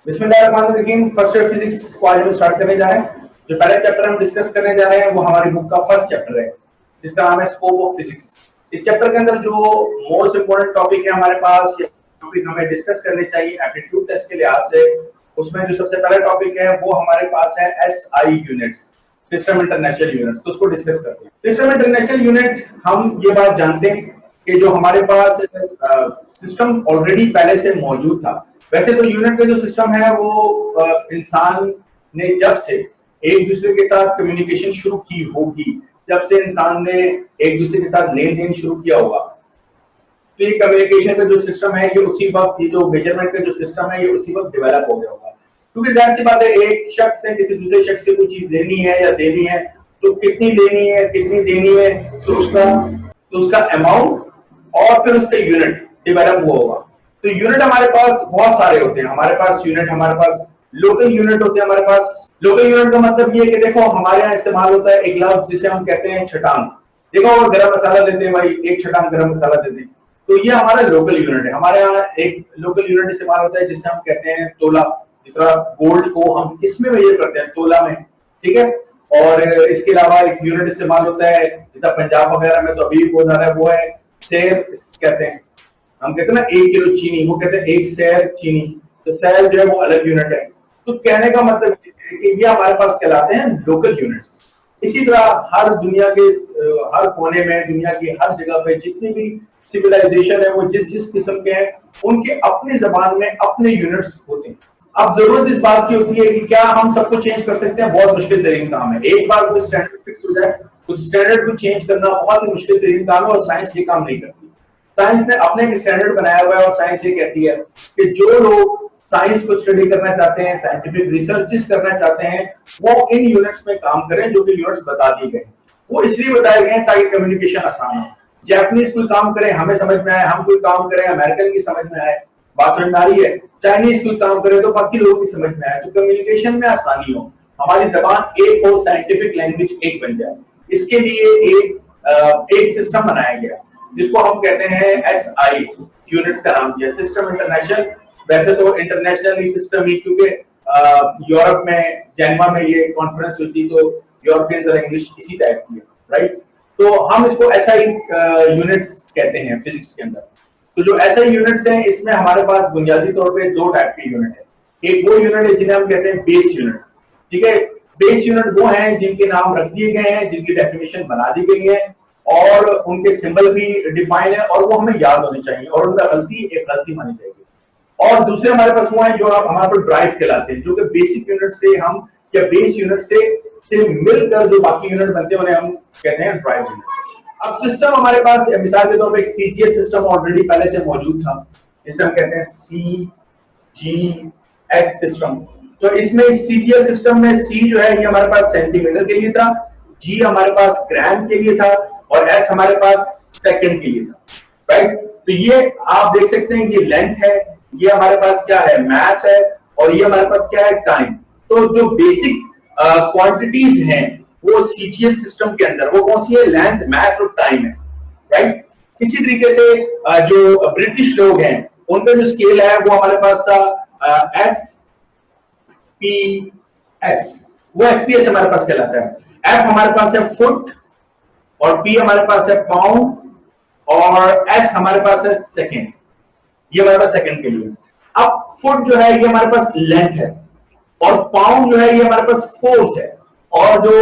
बिस्मिल्लाहिर्रहमानिर्रहीम। First year physics को आज हम स्टार्ट करने जा रहे हैं। जो पहला चैप्टर हम डिस्कस करने जा रहे हैं वो हमारी बुक का फर्स्ट चैप्टर है, जिसका नाम है स्कोप ऑफ फिजिक्स। इस चैप्टर के अंदर जो मोस्ट इंपोर्टेंट टॉपिक है हमारे पास, या टॉपिक हमें डिस्कस करने चाहिए एप्टीट्यूड टेस्ट के लिहाज से, उसमें जो सबसे पहला टॉपिक है वो हमारे पास है SI units, system international units. तो उसको डिस्कस करते हैं। सिस्टम इंटरनेशनल यूनिट, हम ये बात जानते हैं कि जो हमारे पास सिस्टम ऑलरेडी पहले से मौजूद था। वैसे तो यूनिट का जो सिस्टम है वो इंसान ने जब से एक दूसरे के साथ कम्युनिकेशन शुरू की होगी, जब से इंसान ने एक दूसरे के साथ लेन देन शुरू किया होगा, तो ये कम्युनिकेशन का जो सिस्टम है ये उसी वक्त, ये जो मेजरमेंट का जो सिस्टम है ये उसी वक्त डेवलप हो गया होगा। क्योंकि जाहिर सी बात है, एक शख्स ने किसी दूसरे शख्स से कोई चीज लेनी है या देनी है, तो कितनी लेनी है कितनी देनी है, तो उसका अमाउंट और फिर उसका यूनिट डेवलप हुआ होगा। तो यूनिट हमारे पास बहुत सारे होते हैं। हमारे पास लोकल यूनिट होते हैं। हमारे पास लोकल यूनिट का मतलब ये है कि देखो, हमारे यहाँ इस्तेमाल होता है एक लफ्ज जिसे हम कहते हैं छटांग। देखो, और गरम मसाला लेते हैं भाई, एक छटांग गरम मसाला देते हैं, तो ये हमारा लोकल यूनिट है। हमारे यहाँ एक लोकल यूनिट इस्तेमाल होता है जिसे हम कहते हैं तोला। जिस तरह गोल्ड को हम इसमें मेजर करते हैं, तोला में, ठीक है। और इसके अलावा एक यूनिट इस्तेमाल होता है जैसा पंजाब वगैरह में तो अभी बहुत ज्यादा वो है सेर कहते हैं। हम कहते हैं ना 1 किलो चीनी, वो कहते हैं 1 सैर चीनी। तो सैर जो है वो अलग यूनिट है। तो कहने का मतलब कि ये हमारे पास कहलाते हैं लोकल यूनिट्स। इसी तरह हर दुनिया के हर कोने में, दुनिया की हर जगह पे जितनी भी सिविलाइजेशन है वो जिस किस्म के हैं, उनके अपनी जबान में अपने यूनिट्स होते हैं। अब जरूरत इस बात की होती है कि क्या हम सबको चेंज कर सकते हैं? बहुत मुश्किल तरीन काम है। एक बार कोई स्टैंडर्ड फिक्स हो जाए, उस स्टैंडर्ड को चेंज करना बहुत ही मुश्किल तरीन काम है, और साइंस ये काम नहीं करती। साइंस ने अपने एक स्टैंडर्ड बनाया हुआ है, और साइंस ये कहती है कि जो लोग साइंस को स्टडी करना चाहते हैं, साइंटिफिक रिसर्चेस करना चाहते हैं, वो इन यूनिट्स में काम करें जो कि यूनिट्स बता दिए गए। वो इसलिए बताए गए ताकि कम्युनिकेशन आसान हो। जापानीज कोई काम करें हमें समझ में आए, हम कोई काम करें अमेरिकन की समझ में आए, बात समझ में आ रही है। चाइनीज कोई काम करे तो बाकी लोगों की समझ में आए, तो कम्युनिकेशन में आसानी हो, हमारी जबान एक हो, साइंटिफिक लैंग्वेज एक बन जाए। इसके लिए एक सिस्टम बनाया गया जिसको हम कहते हैं SI यूनिट्स का नाम दिया, सिस्टम इंटरनेशनल। वैसे तो इंटरनेशनल सिस्टम ही, क्योंकि यूरोप में जेनेवा में ये कॉन्फ्रेंस हुई थी, तो यूरोपियन और इंग्लिश इसी टाइप की है, राइट। तो हम इसको SI यूनिट्स कहते हैं फिजिक्स के अंदर। तो जो SI यूनिट्स हैं, इसमें हमारे पास बुनियादी तौर पे 2 टाइप के यूनिट है। एक वो यूनिट है जिन्हें हम कहते हैं बेस यूनिट, ठीक है। बेस यूनिट वो हैं जिनके नाम रख दिए गए हैं, जिनकी डेफिनेशन बना दी गई है, और उनके सिंबल भी डिफाइन है, और वो हमें याद होने चाहिए, और उनमें गलती मानी जाएगी। और दूसरे हमारे पास वो हैं जो हमारे पास ड्राइव कहलाते हैं, जो कि बेसिक यूनिट से हम, या बेस यूनिट से मिलकर जो बाकी यूनिट बनते हैं उन्हें हम कहते हैं ड्राइव यूनिट। अब सिस्टम हमारे पास मिसाल के तौर पे एक CGS सिस्टम ऑलरेडी पहले से मौजूद था, जिसे हम कहते हैं CGS सिस्टम। तो इसमें CGS सिस्टम में C जो है ये हमारे पास सेंटीमीटर के लिए था, G हमारे पास ग्राम के लिए था, और S हमारे पास सेकंड के लिए था, राइट। तो ये आप देख सकते हैं कि लेंथ है, ये हमारे पास क्या है, मास है, और ये हमारे पास क्या है, टाइम। तो जो बेसिक क्वांटिटीज हैं वो CGS सिस्टम के अंदर वो कौन सी है, लेंथ, मास और टाइम है, राइट। इसी तरीके से जो ब्रिटिश लोग हैं उनका जो स्केल है वो हमारे पास था FPS, वो FPS हमारे पास कहलाता है। F हमारे पास है फुट, और P हमारे पास है पाउंड, और S हमारे पास है सेकेंड, ये हमारे पास सेकेंड के लिए। अब फुट जो है ये हमारे पास लेंथ है, और पाउंड जो है ये हमारे पास फोर्स है, और जो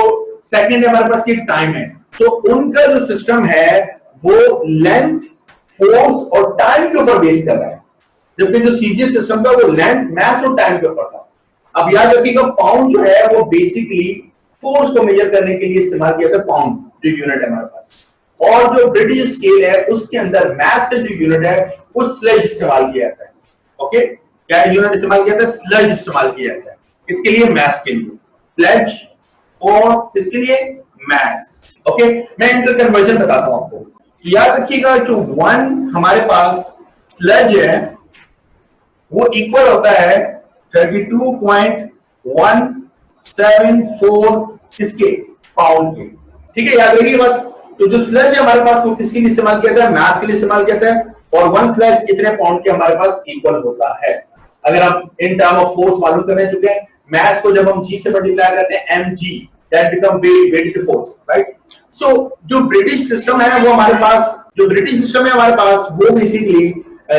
सेकंड है हमारे पास की टाइम है। तो उनका जो सिस्टम है वो लेंथ, फोर्स और टाइम के ऊपर बेस कर रहा है, जबकि जो CGS सिस्टम था वो लेंथ, मास और टाइम के ऊपर था। अब याद रखिएगा, पाउंड जो है वो बेसिकली फोर्स को मेजर करने के लिए इस्तेमाल किया था, पाउंड जो यूनिट है हमारे पास। और जो ब्रिटिश स्केल है उसके अंदर मास का जो यूनिट है वो स्लेज इस्तेमाल किया जाता है। ओके, क्या यूनिट इस्तेमाल किया था, स्लेज इस्तेमाल किया जाता है। इसके लिए मास के लिए स्लेज, और इसके लिए मास। ओके, मैं इनका कन्वर्जन बताता हूं आपको। याद रखिएगा, जो 1 हमारे पास स्लेज है वो इक्वल होता है 32.174 इसके पाउंड के, ठीक है। याद रखिए बात। तो जो स्लेज है हमारे पास वो किसके लिए इस्तेमाल किया था है, मास के लिए इस्तेमाल किया था है, और 1 स्लेज इतने पाउंड के हमारे पास इक्वल होता है। अगर हम इन टर्म ऑफ फोर्स मालूम करने चुके हैं, मास को जब हम g से मल्टीप्लाई करते हैं mg, that become weight is force, right. So जो ब्रिटिश सिस्टम है वो हमारे पास, जो ब्रिटिश सिस्टम है हमारे पास, वो बेसिकली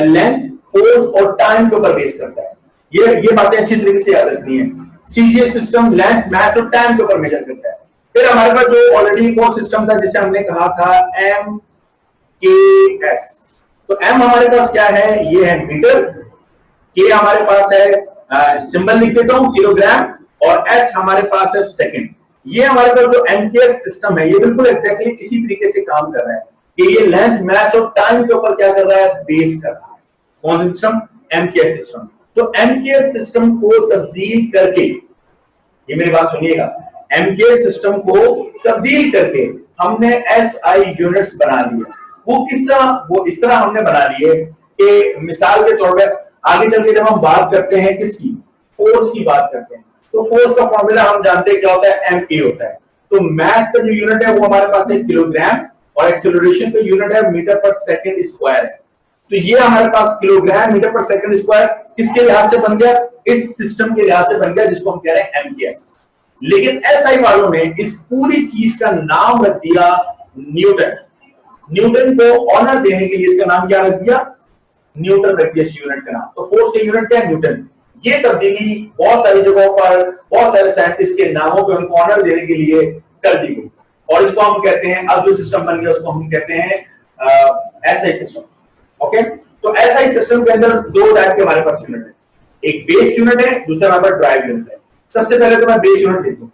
लेंथ, फोर्स और टाइम के ऊपर बेस करता है। ये बातें अच्छी तरीके से याद रखनी है। सीजीएस सिस्टम लेंथ, मास और टाइम के ऊपर मेजर करता है। फिर हमारे पास जो ऑलरेडी वो सिस्टम था जिसे हमने कहा था एम के एस, तो एम हमारे पास क्या है, ये है मीटर, के हमारे पास है सिंबल लिख देता हूं किलोग्राम, और एस हमारे पास है सेकंड। ये हमारे पास जो एमकेएस सिस्टम है ये बिल्कुल एग्जैक्टली इसी तरीके से काम कर रहा है कि ये लेंथ, मास और टाइम के ऊपर क्या कर रहा है, बेस कर रहा है। कौन सा सिस्टम, एमकेएस सिस्टम। तो एमकेएस सिस्टम को तब्दील करके, ये मेरी बात सुनिएगा, एमकेएस सिस्टम को तब्दील करके हमने एसआई यूनिट्स बना लिए। वो किस तरह, वो इस तरह हमने बना लिए कि मिसाल के तौर पर आगे चलकर जब हम बात करते हैं किसकी, फोर्स की बात करते हैं, तो फोर्स का फॉर्मूला हम जानते हैं क्या होता है, एमए होता है। तो मास का जो यूनिट है वो हमारे पास है किलोग्राम, और एक्सेलरेशन का यूनिट है मीटर पर सेकंड स्क्वायर है। तो ये हमारे पास kilogram metre per second square किसके लिहाज से बन गया, इस सिस्टम के लिहाज से बन गया जिसको हम कह रहे हैं एमकेएस। लेकिन एसआई वालों ने इस पूरी चीज का नाम रख दिया न्यूटन। न्यूटन को ऑनर देने के लिए इसका नाम क्या रख दिया, न्यूटन रख दिया इस यूनिट का नाम। तो फोर्स का यूनिट क्या है, न्यूटन। ये तब्दीली बहुत सारी जगहों पर बहुत सारे साइंटिस्ट के नामों पे उनको ऑनर देने के लिए कर दी गई, और इसको हम कहते हैं, अब जो सिस्टम बन गया उसको हम कहते हैं एसआई सिस्टम। ओके, तो एसआई सिस्टम के अंदर दो टाइप के हमारे पास यूनिट है, एक बेस यूनिट है, दूसरा हमारे पास ड्राइव यूनिट है। सबसे पहले तो मैं बेस यूनिट देखूं।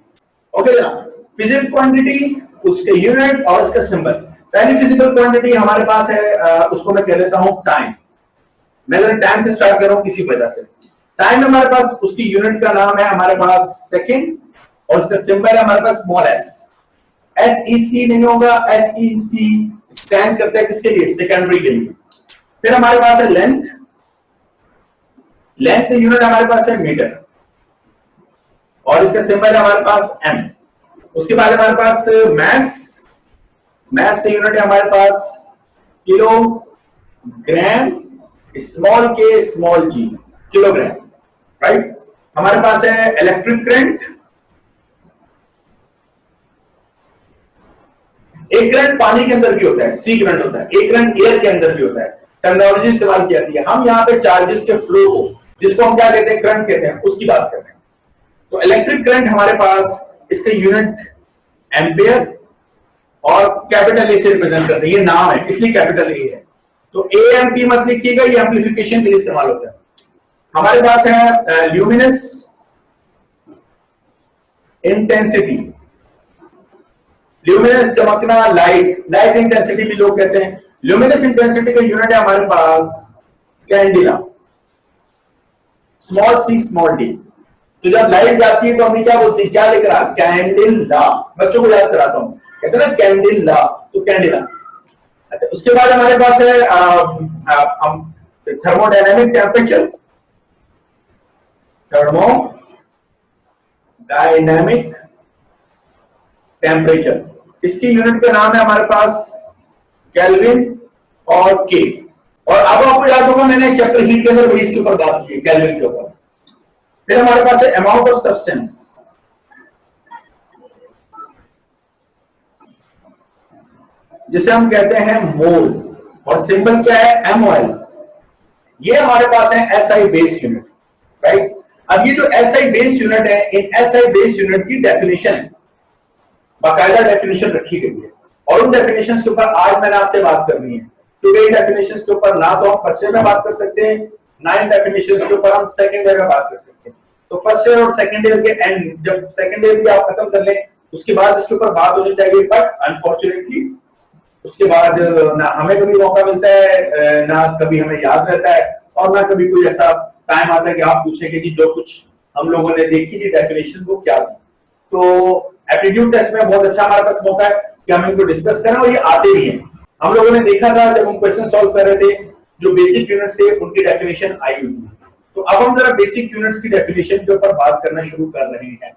ओके जनाब, फिजिकल क्वांटिटी, उसके यूनिट और इसका सिंबल। पहली फिजिकल क्वांटिटी हमारे पास है, उसको मैं कह देता हूं टाइम। मैं अगर टाइम से स्टार्ट कर रहा हूं किसी वजह से, टाइम हमारे पास उसकी यूनिट का नाम है हमारे पास सेकंड, और इसका सिंबल है हमारे पास स्मॉल एस। एसईसी नहीं होगा, एसईसी स्टैंड करता है किसके लिए, सेकेंडरी के लिए। फिर हमारे पास है लेंथ, लेंथ यूनिट हमारे पास है मीटर, और इसका सिंबल है हमारे पास एम। उसके बाद हमारे पास मास, मास का यूनिट है हमारे पास किलोग्राम, स्मॉल के स्मॉल जी, किलोग्राम, राइट। हमारे पास है इलेक्ट्रिक करंट, एक करंट पानी के अंदर भी होता है, सी करंट होता है, एक करंट एयर के अंदर भी होता है। टेक्नोलॉजी इस्तेमाल की जाती है, हम यहाँ पे चार्जेस के फ्लो को, जिसको हम क्या कहते हैं, करंट कहते हैं, उसकी बात कर रहे हैं। तो इलेक्ट्रिक करंट हमारे पास, इसका यूनिट एम्पियर, और कैपिटल ए से रिप्रेजेंट करते हैं, ये नाम है इसलिए कैपिटल ए है। तो एएमपी मत लिखिएगा, ये एम्प्लीफिकेशन के लिए इस्तेमाल होता है। हमारे पास है ल्यूमिनस इंटेंसिटी, ल्यूमिनस चमकना, लाइट, लाइट इंटेंसिटी भी लोग कहते हैं। ल्यूमिनस इंटेंसिटी का यूनिट है हमारे पास Cadila, small C small D. तो जब लाइट जाती है तो हमने क्या बोलते हैं, क्या लिख रहा, कैंडिला। बच्चों को याद कराता हूं, कहते हैं ना कैंडिला, तो कैंडिला। अच्छा, उसके बाद हमारे पास है थर्मोडायनामिक टेम्परेचर, थर्मोडायनामिक टेम्परेचर, इसकी यूनिट का नाम है हमारे पास केल्विन और के। और अब आपको याद होगा मैंने एक चैप्टर हीट के अंदर भी इसके ऊपर बात की है, केल्विन के ऊपर। फिर हमारे पास है अमाउंट ऑफ सब्सटेंस, जिसे हम कहते हैं मोल, और सिंबल क्या है, एमओएल। ये हमारे पास है एसआई बेस यूनिट, राइट। अब ये जो एसआई बेस यूनिट है, इन एसआई बेस यूनिट की डेफिनेशन है, बाकायदा डेफिनेशन रखी गई है, और उन डेफिनेशंस के ऊपर आज मैंने आपसे बात करनी है। टुडे डेफिनेशंस के ऊपर ना तो हम फर्स्ट ईयर में बात कर सकते हैं, ना इन डेफिनेशंस के ऊपर हम सेकंड ईयर में बात कर सकते हैं। तो फर्स्ट ईयर और सेकंड ईयर के एंड, जब सेकंड ईयर भी आप खत्म कर लें उसके बाद इसके ऊपर बात होनी चाहिए, बट अनफॉर्चुनेटली उसके बाद ना हमें कभी मौका मिलता है, ना कभी हमें याद रहता है, और ना कभी कोई ऐसा टाइम आता है कि आप पूछेंगे कि जो कुछ हम लोगों ने देखी थी डेफिनेशन वो क्या थी। तो एप्टीट्यूड टेस्ट में बहुत अच्छा हमारे पास मौका है कि हम इनको डिस्कस करें, और ये आते भी हैं। हम लोगों ने देखा था जब हम क्वेश्चन सॉल्व कर रहे थे, जो बेसिक यूनिट्स थे उनकी डेफिनेशन आई हुई थी। तो अब हम जरा बेसिक यूनिट्स की डेफिनेशन के ऊपर बात करना शुरू कर रहे हैं।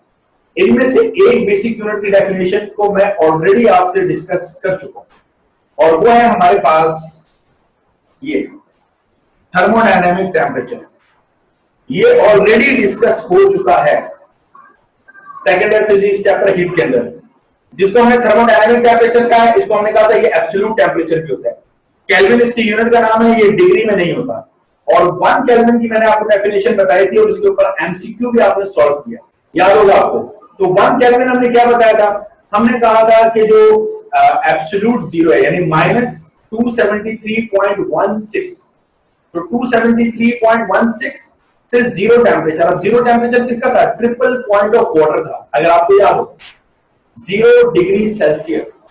इनमें से एक बेसिक यूनिट की डेफिनेशन को मैं ऑलरेडी आपसे डिस्कस कर चुका हूं, और वो है हमारे पास ये थर्मोडायनामिक टेम्परेचर। ये ऑलरेडी डिस्कस हो चुका है second year physics chapter heat के अंदर, जिसको हमने थर्मोडायनामिक टेम्परेचर का है, इसको हमने कहा था ये एब्सोल्यूट टेम्परेचर भी होता है। केल्विन इसकी यूनिट का नाम है, ये डिग्री में नहीं होता। और 1 केल्विन की मैंने आपको डेफिनेशन बताई थी और इसके ऊपर एमसीक्यू भी आपने सॉल्व किया, याद होगा आपको। तो 1 केल्विन हमने क्या बताया था, हमने कहा था कि जो एब्सोल्यूट जीरो है यानी -273.16, तो 273.16 से जीरो टेम्परेचर। अब जीरो टेम्परेचर किसका था, ट्रिपल पॉइंट ऑफ वाटर था, अगर आपको याद हो 0 डिग्री सेल्सियस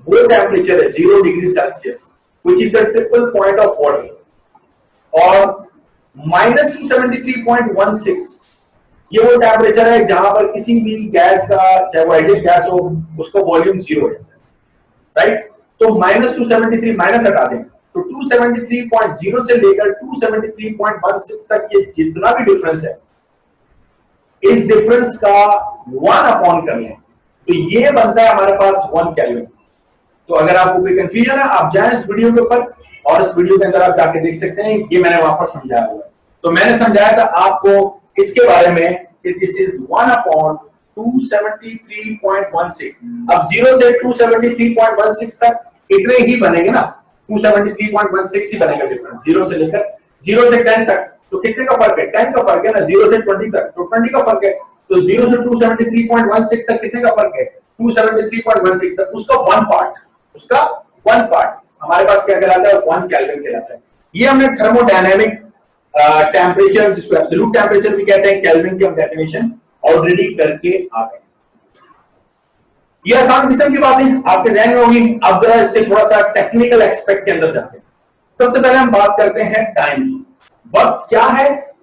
वो टेम्परेचर है, 0 degree Celsius which is the triple point of water. और -273.16 ये वो टेम्परेचर है जहां पर किसी भी गैस का, चाहे वो आइडियल गैस हो, उसका वॉल्यूम 0 हो जाता है, राइट। तो -273 माइनस हटा दें तो 273.0 से लेकर 273.16 तक ये जितना भी डिफरेंस है, इस डिफरेंस का 1 अपॉन कर लें तो ये बनता है हमारे पास 1 केल्विन। तो अगर आपको कोई कंफ्यूजन है, आप जाएं इस वीडियो के ऊपर और इस वीडियो के अंदर आप जाके देख सकते हैं, ये मैंने वहां पर समझाया हुआ है। तो मैंने समझाया था आपको इसके बारे में कि दिस इज 1 अपॉन 273.16। अब 0 से 273.16 तक इतने ही बनेंगे ना, 273.16 ही बनेगा डिफरेंस, 0 से लेकर 0 से 10 तक। तो कितने का फर्क है, 10 का फर्क है ना, 0 से 20 तक तो 20 का फर्क है। तो 0 से 273.16 तक कितने का फर्क है, 273.16 तक, उसका 1 पार्ट, उसका 1 पार्ट हमारे पास क्या कहलाता है, 1 केल्विन कहलाता है। ये हमने थर्मोडायनामिक टेम्परेचर, जिसको एब्सोल्यूट टेम्परेचर भी कहते हैं, केल्विन की हम डेफिनेशन ऑलरेडी करके आ गए। ये आसान किस्म की बातें आपके जहन में होगी। अब जरा इसके थोड़ा सा टेक्निकल एक्सपेक्ट के अंदर जाते हैं। सबसे पहले हम बात करते हैं टाइम की। वक्त क्या है,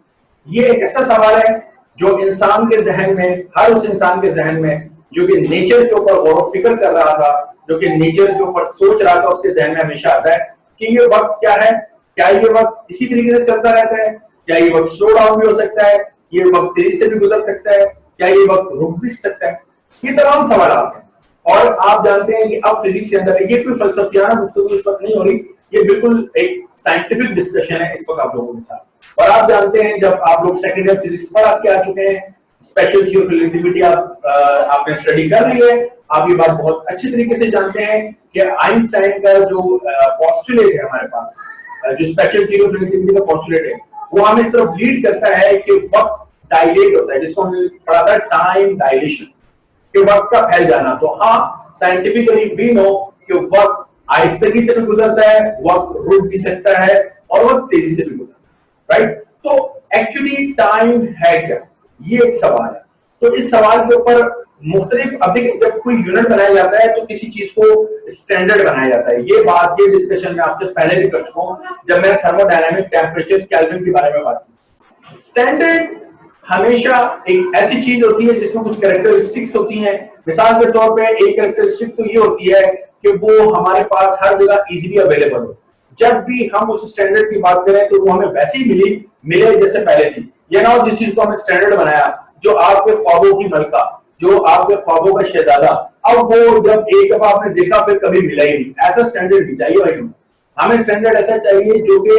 ये एक ऐसा सवाल है जो इंसान के जहन में, हर उस इंसान के जहन में जो कि नेचर के ऊपर गौर व फिक्र कर रहा था, जो कि नेचर के ऊपर सोच रहा था, उसके जहन में हमेशा आता है कि ये वक्त क्या है, क्या ये वक्त इसी तरीके से चलता रहता है, क्या ये वक्त स्लो डाउन भी हो सकता है, ये वक्त तेजी से भी गुजर सकता है, क्या ये वक्त रुक भी सकता है, ये तमाम सवाल हैं। और आप जानते हैं कि अब फिजिक्स के अंदर ये कोई फलसफियाना गुफ्तगू इस वक्त नहीं हो रही, ये बिल्कुल एक साइंटिफिक डिस्कशन है इस वक्त आप लोगों के साथ। और आप जानते हैं जब आप लोग सेकेंड ईयर फिजिक्स पढ़ के आ चुके हैं, स्पेशल थ्योरी ऑफ रिलेटिविटी आपने स्टडी कर ली है, आप ये बात बहुत अच्छी तरीके से जानते हैं कि आइंस्टाइन का जो पोस्टुलेट है हमारे पास, जो स्पेशल थ्योरी ऑफ रिलेटिविटी का पोस्टुलेट है, वो हमें इस तरफ लीड करता है कि वक्त डायलेट होता है, जिसको हमने पढ़ा था टाइम डायलेशन, कि वक्त का फैल जाना। तो हाँ, साइंटिफिकली वी नो कि वक्त आहिस्ते से भी गुजरता है, वक्त रुक भी सकता है और वक्त तेजी से भी गुजरता है, राइट। तो एक्चुअली टाइम है क्या, ये एक सवाल है। तो इस सवाल के ऊपर मुख्तलिफ, अब देखिए जब कोई यूनिट बनाया जाता है तो किसी चीज को स्टैंडर्ड बनाया जाता है। ये बात, ये डिस्कशन में आपसे पहले भी कर चुका हूं जब मैंने थर्मोडायनामिक टेम्परेचर केल्विन के बारे में बात की। स्टैंडर्ड हमेशा एक ऐसी चीज होती है जिसमें कुछ कैरेक्टरिस्टिक्स होती हैं। मिसाल के तौर पे एक कैरेक्टरिस्टिक तो ये होती है कि वो हमारे पास हर जगह इजीली अवेलेबल हो। जब भी हम उस स्टैंडर्ड की बात करें तो वो हमें वैसे ही मिले जैसे पहले थी। ये ना जिस चीज को हमें स्टैंडर्ड बनाया, जो आपके ख्वाबों की मलका, जो आपके ख्वाबों का शहजादा, अब वो जब एक दफा आपने देखा फिर कभी मिला ही नहीं। ऐसा स्टैंडर्ड नहीं चाहिए भाई, हमें स्टैंडर्ड ऐसा चाहिए जो कि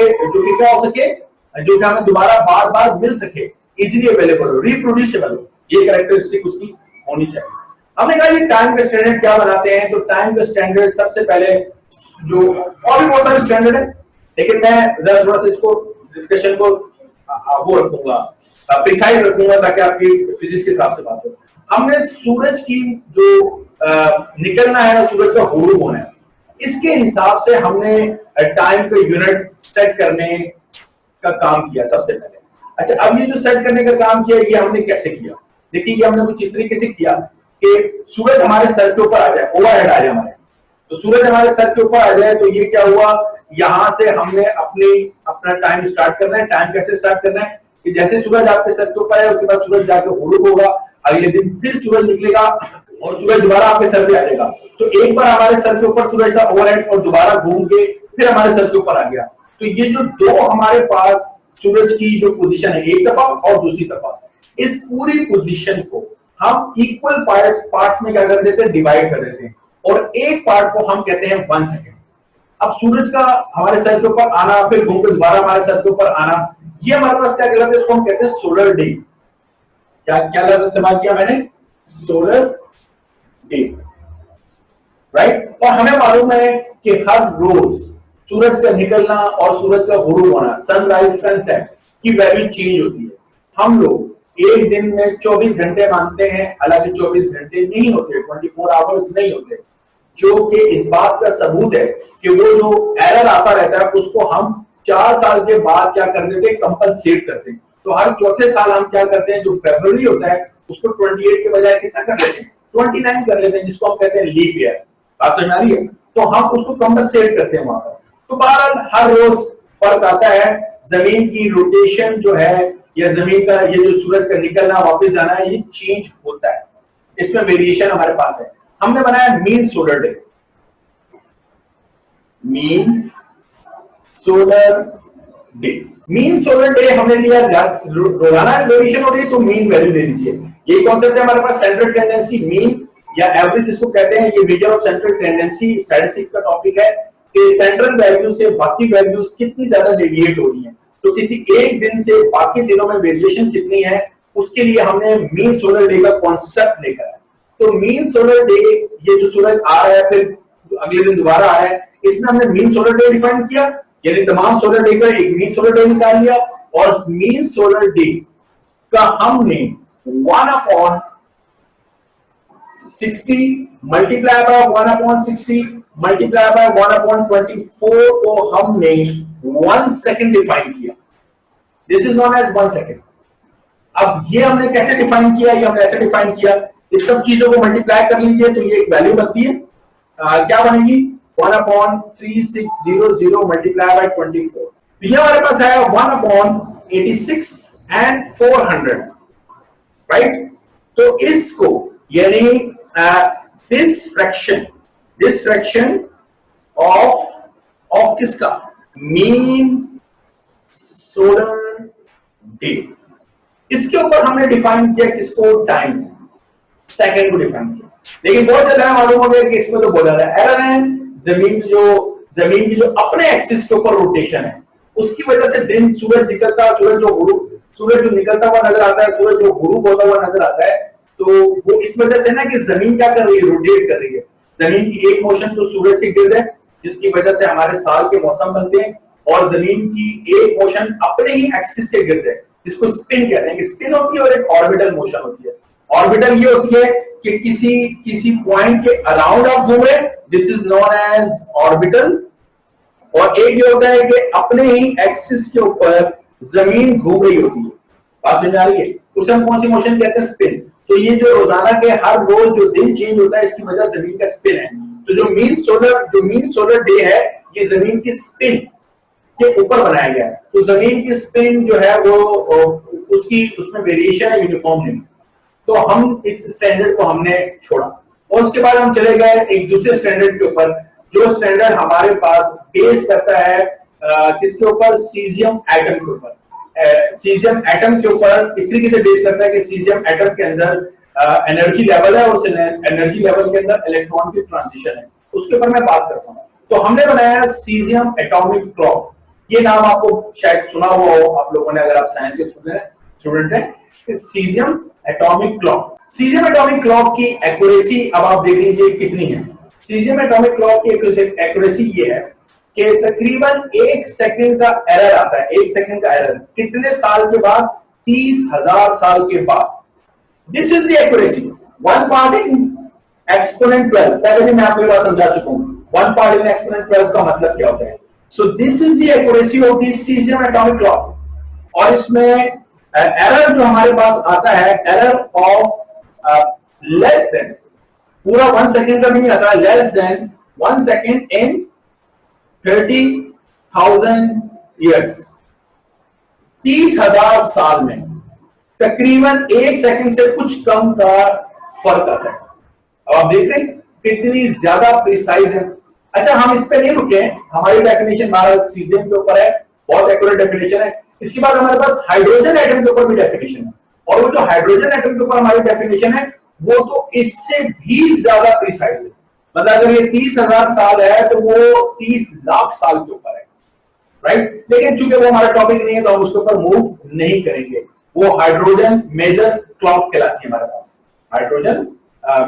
क्या हो सके, जो कि हमें दोबारा बार बार मिल सके, इजीली अवेलेबल हो, रिप्रोड्यूसिबल हो, ये कैरेक्टरिस्टिक उसकी होनी चाहिए। हमने कहा ये टाइम का स्टैंडर्ड क्या बनाते हैं, तो टाइम का स्टैंडर्ड सबसे पहले, जो और भी बहुत सारे स्टैंडर्ड है, लेकिन मैं जरा थोड़ा सा इसको डिस्कशन को वो रखूंगा, प्रिसाइज रखूंगा ताकि आपकी फिजिक्स के हिसाब से बात हो। हमने सूरज की जो निकलना है, सूरज का गुरूब होना है, इसके हिसाब से हमने टाइम का यूनिट सेट करने का काम किया सबसे पहले। अच्छा, अब ये जो सेट करने का काम किया, ये हमने कैसे किया? देखिए, ये हमने कुछ इस तरीके से किया कि सूरज हमारे सर के ऊपर आ जाए, ओवरहेड आ जाए हमारे, तो सूरज हमारे सर के ऊपर आ जाए तो ये क्या हुआ, यहां से हमने अपना टाइम स्टार्ट करना है। टाइम कैसे स्टार्ट करना है कि जैसे सूरज आपके सर के ऊपर है, उसके बाद सूरज जाके गुरूब होगा, अगले दिन फिर सूरज निकलेगा और सूरज दोबारा आपके सर पे आ जाएगा। तो एक बार हमारे सर के ऊपर सूरज का ओवरहेड और दोबारा घूम के फिर हमारे सर के ऊपर आ गया। तो ये जो दो हमारे पास सूरज की जो पोजीशन है, एक दफा और दूसरी दफा, इस पूरी पोजीशन को हम इक्वल पार्ट्स में क्या कर देते हैं, डिवाइड कर देते हैं, और एक पार्ट को हम कहते हैं 1 सेकेंड। अब सूरज का हमारे सर के ऊपर आना, फिर घूम के दोबारा हमारे सर के ऊपर आना, ये हमारे पास क्या कहलाता है, इसको हम कहते हैं सोलर डे। क्या क्या लफ्ज इस्तेमाल किया मैंने, सोलर डे, राइट। और हमें मालूम है कि हर रोज सूरज का निकलना और सूरज का गुरूब होना, सनराइज सनसेट की वैल्यू चेंज होती है। हम लोग एक दिन में 24 घंटे मानते हैं, हालांकि 24 घंटे नहीं होते, 24 आवर्स नहीं होते, जो कि इस बात का सबूत है कि वो जो एरर आता रहता है उसको हम 4 साल के बाद क्या कर देते हैं, कंपनसेट करते हैं। तो हर चौथे साल हम क्या करते हैं, जो फरवरी होता है उसको 28 के बजाय कितना कर लेते हैं, 29 कर लेते हैं, जिसको हम कहते हैं लीप ईयर। बात समझ आ रही है? तो हम उसको कंपनसेट करते हैं वहां पर। तो बहरहाल हर रोज फर्क आता है, जमीन की रोटेशन जो है या जमीन का ये जो सूरज का निकलना वापस जाना है, ये चेंज होता है, इसमें वेरिएशन हमारे पास है। हमने बनाया mean solar day, mean solar day. Mean solar day हमने लिया, रोजाना वेरिएशन हो रही है तो मीन वैल्यू ले लीजिए। ये कॉन्सेप्ट है हमारे पास, सेंट्रल टेंडेंसी, मीन या एवरेज जिसको कहते हैं। ये measure of central tendency statistics का टॉपिक है कि सेंट्रल वैल्यू से बाकी वैल्यूज कितनी ज्यादा डेविएट हो रही है। तो किसी एक दिन से बाकी दिनों में वेरिएशन कितनी है, उसके लिए हमने मीन सोलर डे का कॉन्सेप्ट लेकर आया। तो मीन सोलर डे, ये जो सूरज आ रहा है फिर अगले दिन दोबारा आया है, इसमें हमने मीन सोलर डे डिफाइन किया, यानी तमाम सोलर डे का एक मीन सोलर डे निकाल लिया। और मीन सोलर डे का हमने 1/60 मल्टीप्लाई बाय 1/60 मल्टीप्लाई बाय 1/24 को हमने 1 सेकेंड डिफाइन किया। This is known as 1 second. अब ये हमने कैसे डिफाइन किया, ये हमने ऐसे डिफाइन किया, इस सब चीजों को मल्टीप्लाई कर लीजिए तो ये एक वैल्यू बनती है, क्या बनेगी, 1/3600 मल्टीप्लाई बाय 24। तो ये हमारे पास है 1/86 एंड 400, राइट। तो इसको यानी दिस फ्रैक्शन ऑफ किसका, मीन सोलर डे, इसके ऊपर हमने डिफाइन किया किसको, टाइम, सेकंड को डिफाइन किया। लेकिन बहुत ज्यादा मालूम हो गया कि इसमें तो बोला रहा है एरर है, जमीन की जो अपने एक्सिस के ऊपर रोटेशन है उसकी वजह से दिन सूरज निकलता, सूरज जो निकलता हुआ नजर आता है, सूरज जो गुरूब होता हुआ नजर आता है, तो वो इस वजह से ना कि जमीन क्या कर रही है, रोटेट कर रही है। जमीन की एक मोशन तो सूरज के गिर्द है जिसकी वजह से हमारे साल के मौसम बनते हैं, और जमीन की एक मोशन अपने ही एक्सिस के गिर्द है जिसको स्पिन कहते हैं। कि स्पिन होती है और एक ऑर्बिटल मोशन होती है। ऑर्बिटल ये होती है कि किसी पॉइंट के अराउंड आप घूम रहे, this is known as orbital. और एक ये होता है कि अपने ही एक्सिस के ऊपर जमीन घूम रही होती है। बात समझ आ रही है? उसे हम कौन सी मोशन कहते हैं, स्पिन। तो ये जो रोजाना के हर रोज जो दिन चेंज होता है इसकी वजह जमीन का स्पिन है। तो जो मीन सोलर डे है ये जमीन की स्पिन के ऊपर बनाया गया है। तो जमीन की स्पिन जो है वो उसमें वेरिएशन है, यूनिफॉर्म नहीं। तो हम इस स्टैंडर्ड को हमने छोड़ा और उसके बाद हम चले गए एक दूसरे स्टैंडर्ड के ऊपर, जो स्टैंडर्ड हमारे पास बेस करता है किसके ऊपर, सीजियम एटम के ऊपर। सीजियम एटम के ऊपर इस तरीके से बेस करता है कि सीजियम एटम के अंदर एनर्जी लेवल है और उस एनर्जी लेवल के अंदर इलेक्ट्रॉन की ट्रांजिशन है, उसके ऊपर मैं बात करता हूँ। तो हमने बनाया सीजियम एटॉमिक क्लॉक। ये नाम आपको शायद सुना हुआ हो आप लोगों ने, अगर आप साइंस के स्टूडेंट हैं। Caesium atomic clock, caesium atomic clock की एक्यूरेसी अब आप देख लीजिए कितनी है। सीजियम एटॉमिक क्लॉक की एक्यूरेसी ये है कि तकरीबन 1 सेकंड का एरर आता है। 1 सेकंड का एरर कितने साल के बाद, 30,000 साल के बाद। This is the accuracy, 1 part in exponent 12। पहले भी मैं आपको बात समझा चुका हूं 1 पार्ट इन एक्सपोनेंट 12 का मतलब क्या होता है। सो this is the accuracy of this caesium atomic clock. और इसमें एरर जो हमारे पास आता है, एरर ऑफ लेस देन, पूरा 1 सेकंड का भी नहीं आता, less than 1 second in 30,000 years. 30,000 साल में तकरीबन 1 सेकंड से कुछ कम का फर्क आता है। अब आप देख रहे हैं कितनी ज्यादा प्रिसाइज है। अच्छा, हम इस पे नहीं रुके, हमारी डेफिनेशन भारत सीजियम के ऊपर है, बहुत एक्यूरेट डेफिनेशन है। इसके बाद हमारे पास हाइड्रोजन एटम के ऊपर भी डेफिनेशन है, और वो जो हाइड्रोजन एटम के ऊपर हमारी डेफिनेशन है वो तो इससे भी ज्यादा प्रिसाइज है। मतलब अगर ये 30,000 साल है तो वो 30 लाख साल के ऊपर है। राइट। लेकिन चूंकि वो हमारा टॉपिक नहीं है तो हम उसके ऊपर मूव नहीं करेंगे। वो हाइड्रोजन मेजर क्लॉक कहलाती है हमारे पास, हाइड्रोजन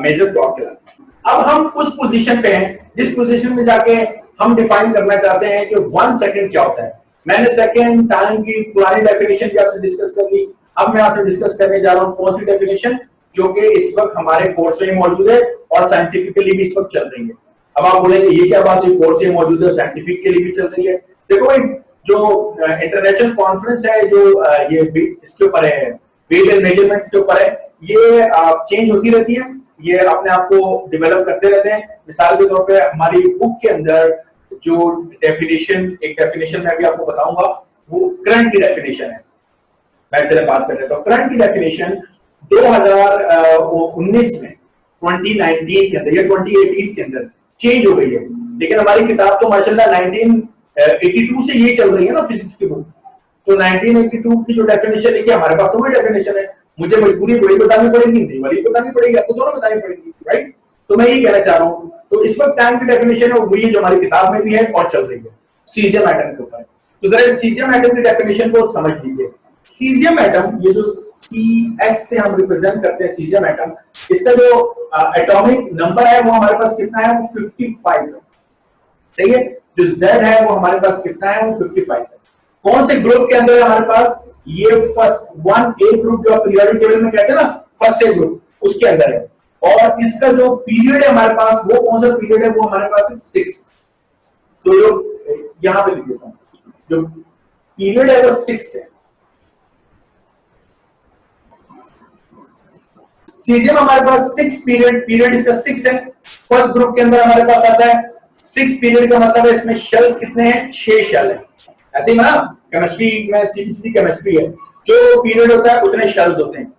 मेजर क्लॉक कहलाती है। अब हम उस पोजीशन पे हैं जिस पोजीशन में जाके हम डिफाइन करना चाहते हैं कि 1 सेकंड क्या होता है। मैंने सेकंड टाइम की पुरानी डेफिनेशन भी आपसे डिस्कस कर ली। अब मैं आपसे डिस्कस करने जा रहा हूं कौन सी डेफिनेशन जो कि इस वक्त हमारे कोर्स में मौजूद है और साइंटिफिकली भी इस वक्त चल रही है। अब आप बोलेंगे ये क्या बात है, कोर्स में मौजूद है साइंटिफिक के लिए भी चल रही है। देखो भाई, जो इंटरनेशनल कॉन्फ्रेंस है जो ये इसके ऊपर है, वेट एंड मेजरमेंट्स के ऊपर है, ये चेंज होती रहती है, ये अपने आप को डेवलप करते रहते हैं। मिसाल के तौर पे हमारी बुक के अंदर जो डेफिनेशन, एक डेफिनेशन मैं अभी आपको बताऊंगा, वो करंट की डेफिनेशन है। मैं चले बात कर लेता हूं। करंट की डेफिनेशन 2019 में, 2019 के अंदर या 2018 के अंदर चेंज हो गई है, लेकिन हमारी किताब तो माशाल्लाह 1982 से ये चल रही है ना, फिजिक्स की बुक। तो 1982 की जो डेफिनेशन है कि हमारे पास वही डेफिनेशन है, मुझे मजबूरी वही बतानी पड़ेगी, नहीं वाली बतानी पड़ेगी, आपको दोनों बतानी पड़ेगी, राइट। तो मैं ये कहना चाह रहा हूं, तो इस वक्त टाइम की डेफिनेशन है वही जो हमारी किताब में भी है और चल रही है, सीजियम एटम के ऊपर। तो जरा सीजियम एटम की डेफिनेशन को समझ लीजिए। सीजियम एटम, ये जो CS से हम रिप्रेजेंट करते हैं सीजियम एटम, इसका जो एटॉमिक नंबर है वो हमारे पास कितना है, वो 55 है, सही है। जो Z है वो हमारे पास कितना है, वो 55 है। कौन से ग्रुप के अंदर है हमारे पास, ये फर्स्ट 1A ग्रुप जो पीरियोडिक टेबल में कहते हैं ना, फर्स्ट A ग्रुप, उसके अंदर है। और इसका जो पीरियड है हमारे पास, वो कौन सा पीरियड है, वो हमारे पास है 6। तो जो यहां पे लिख देता हूं, जो पीरियड है वो 6 है। सीजियम हमारे पास 6 पीरियड इसका 6 है। फर्स्ट ग्रुप के अंदर हमारे पास आता है 6 पीरियड का मतलब है इसमें शेल्स कितने हैं, 6 शेल है। ऐसे ही ना केमिस्ट्री में सीधी केमिस्ट्री है, जो पीरियड होता है उतने शेल्स होते हैं।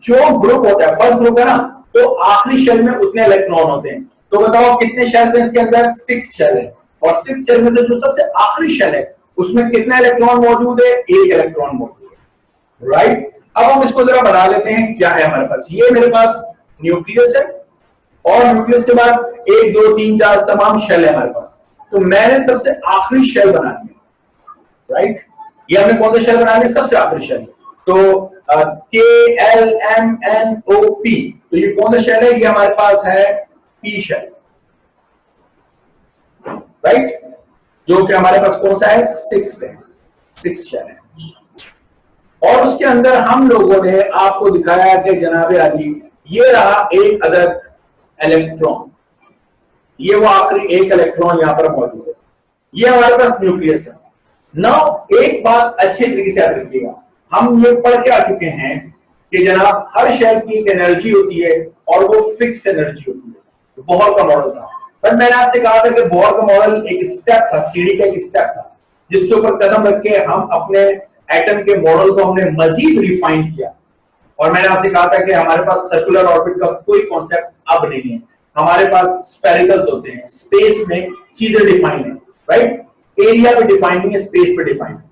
जो ग्रुप होता है, फर्स्ट ग्रुप है ना, तो आखिरी शेल में उतने इलेक्ट्रॉन होते हैं। तो बताओ कितने शेल्स हैं इसके अंदर, 6 शेल है। और 6 शेल में से जो सबसे आखिरी शेल है उसमें कितना इलेक्ट्रॉन मौजूद है, 1 इलेक्ट्रॉन मौजूद है, राइट। अब हम इसको जरा बना लेते हैं, क्या है हमारे पास, ये मेरे पास न्यूक्लियस है और न्यूक्लियस के बाद 1 2 3 4 तमाम शेल है हमारे पास। तो मैंने सबसे आखिरी शेल बना दिया, राइट। ये हमने कौन सा शेल बना लिया, सबसे आखिरी शेल। तो KLMNOP, तो ये कौन सा शेल है, ये हमारे पास है P शेल, राइट, जो कि हमारे पास कौन सा है, 6 पे, 6 शेल है। और उसके अंदर हम लोगों ने आपको दिखाया कि जनाबे आदि ये रहा एक अदद इलेक्ट्रॉन, ये वो आखिरी एक इलेक्ट्रॉन यहां पर मौजूद है, ये हमारे पास न्यूक्लियस है। नाउ एक बात अच्छे तरीके से याद रखिएगा, हम ये पढ़ के आ चुके हैं कि जनाब हर शेल की एक एनर्जी होती है और वो फिक्स एनर्जी होती है। बोहर का मॉडल था, पर मैंने आपसे कहा था कि बोहर का मॉडल एक स्टेप था, सीढ़ी का एक स्टेप था, जिसके ऊपर कदम रख के हम अपने एटम के मॉडल को हमने मजीद रिफाइन किया। और मैंने आपसे कहा था कि हमारे पास सर्कुलर ऑर्बिट का कोई कॉन्सेप्ट अब नहीं है, हमारे पास स्फेरिकल्स होते हैं, स्पेस में चीजें डिफाइन है, राइट। एरिया पे डिफाइन नहीं है, स्पेस पे डिफाइन है।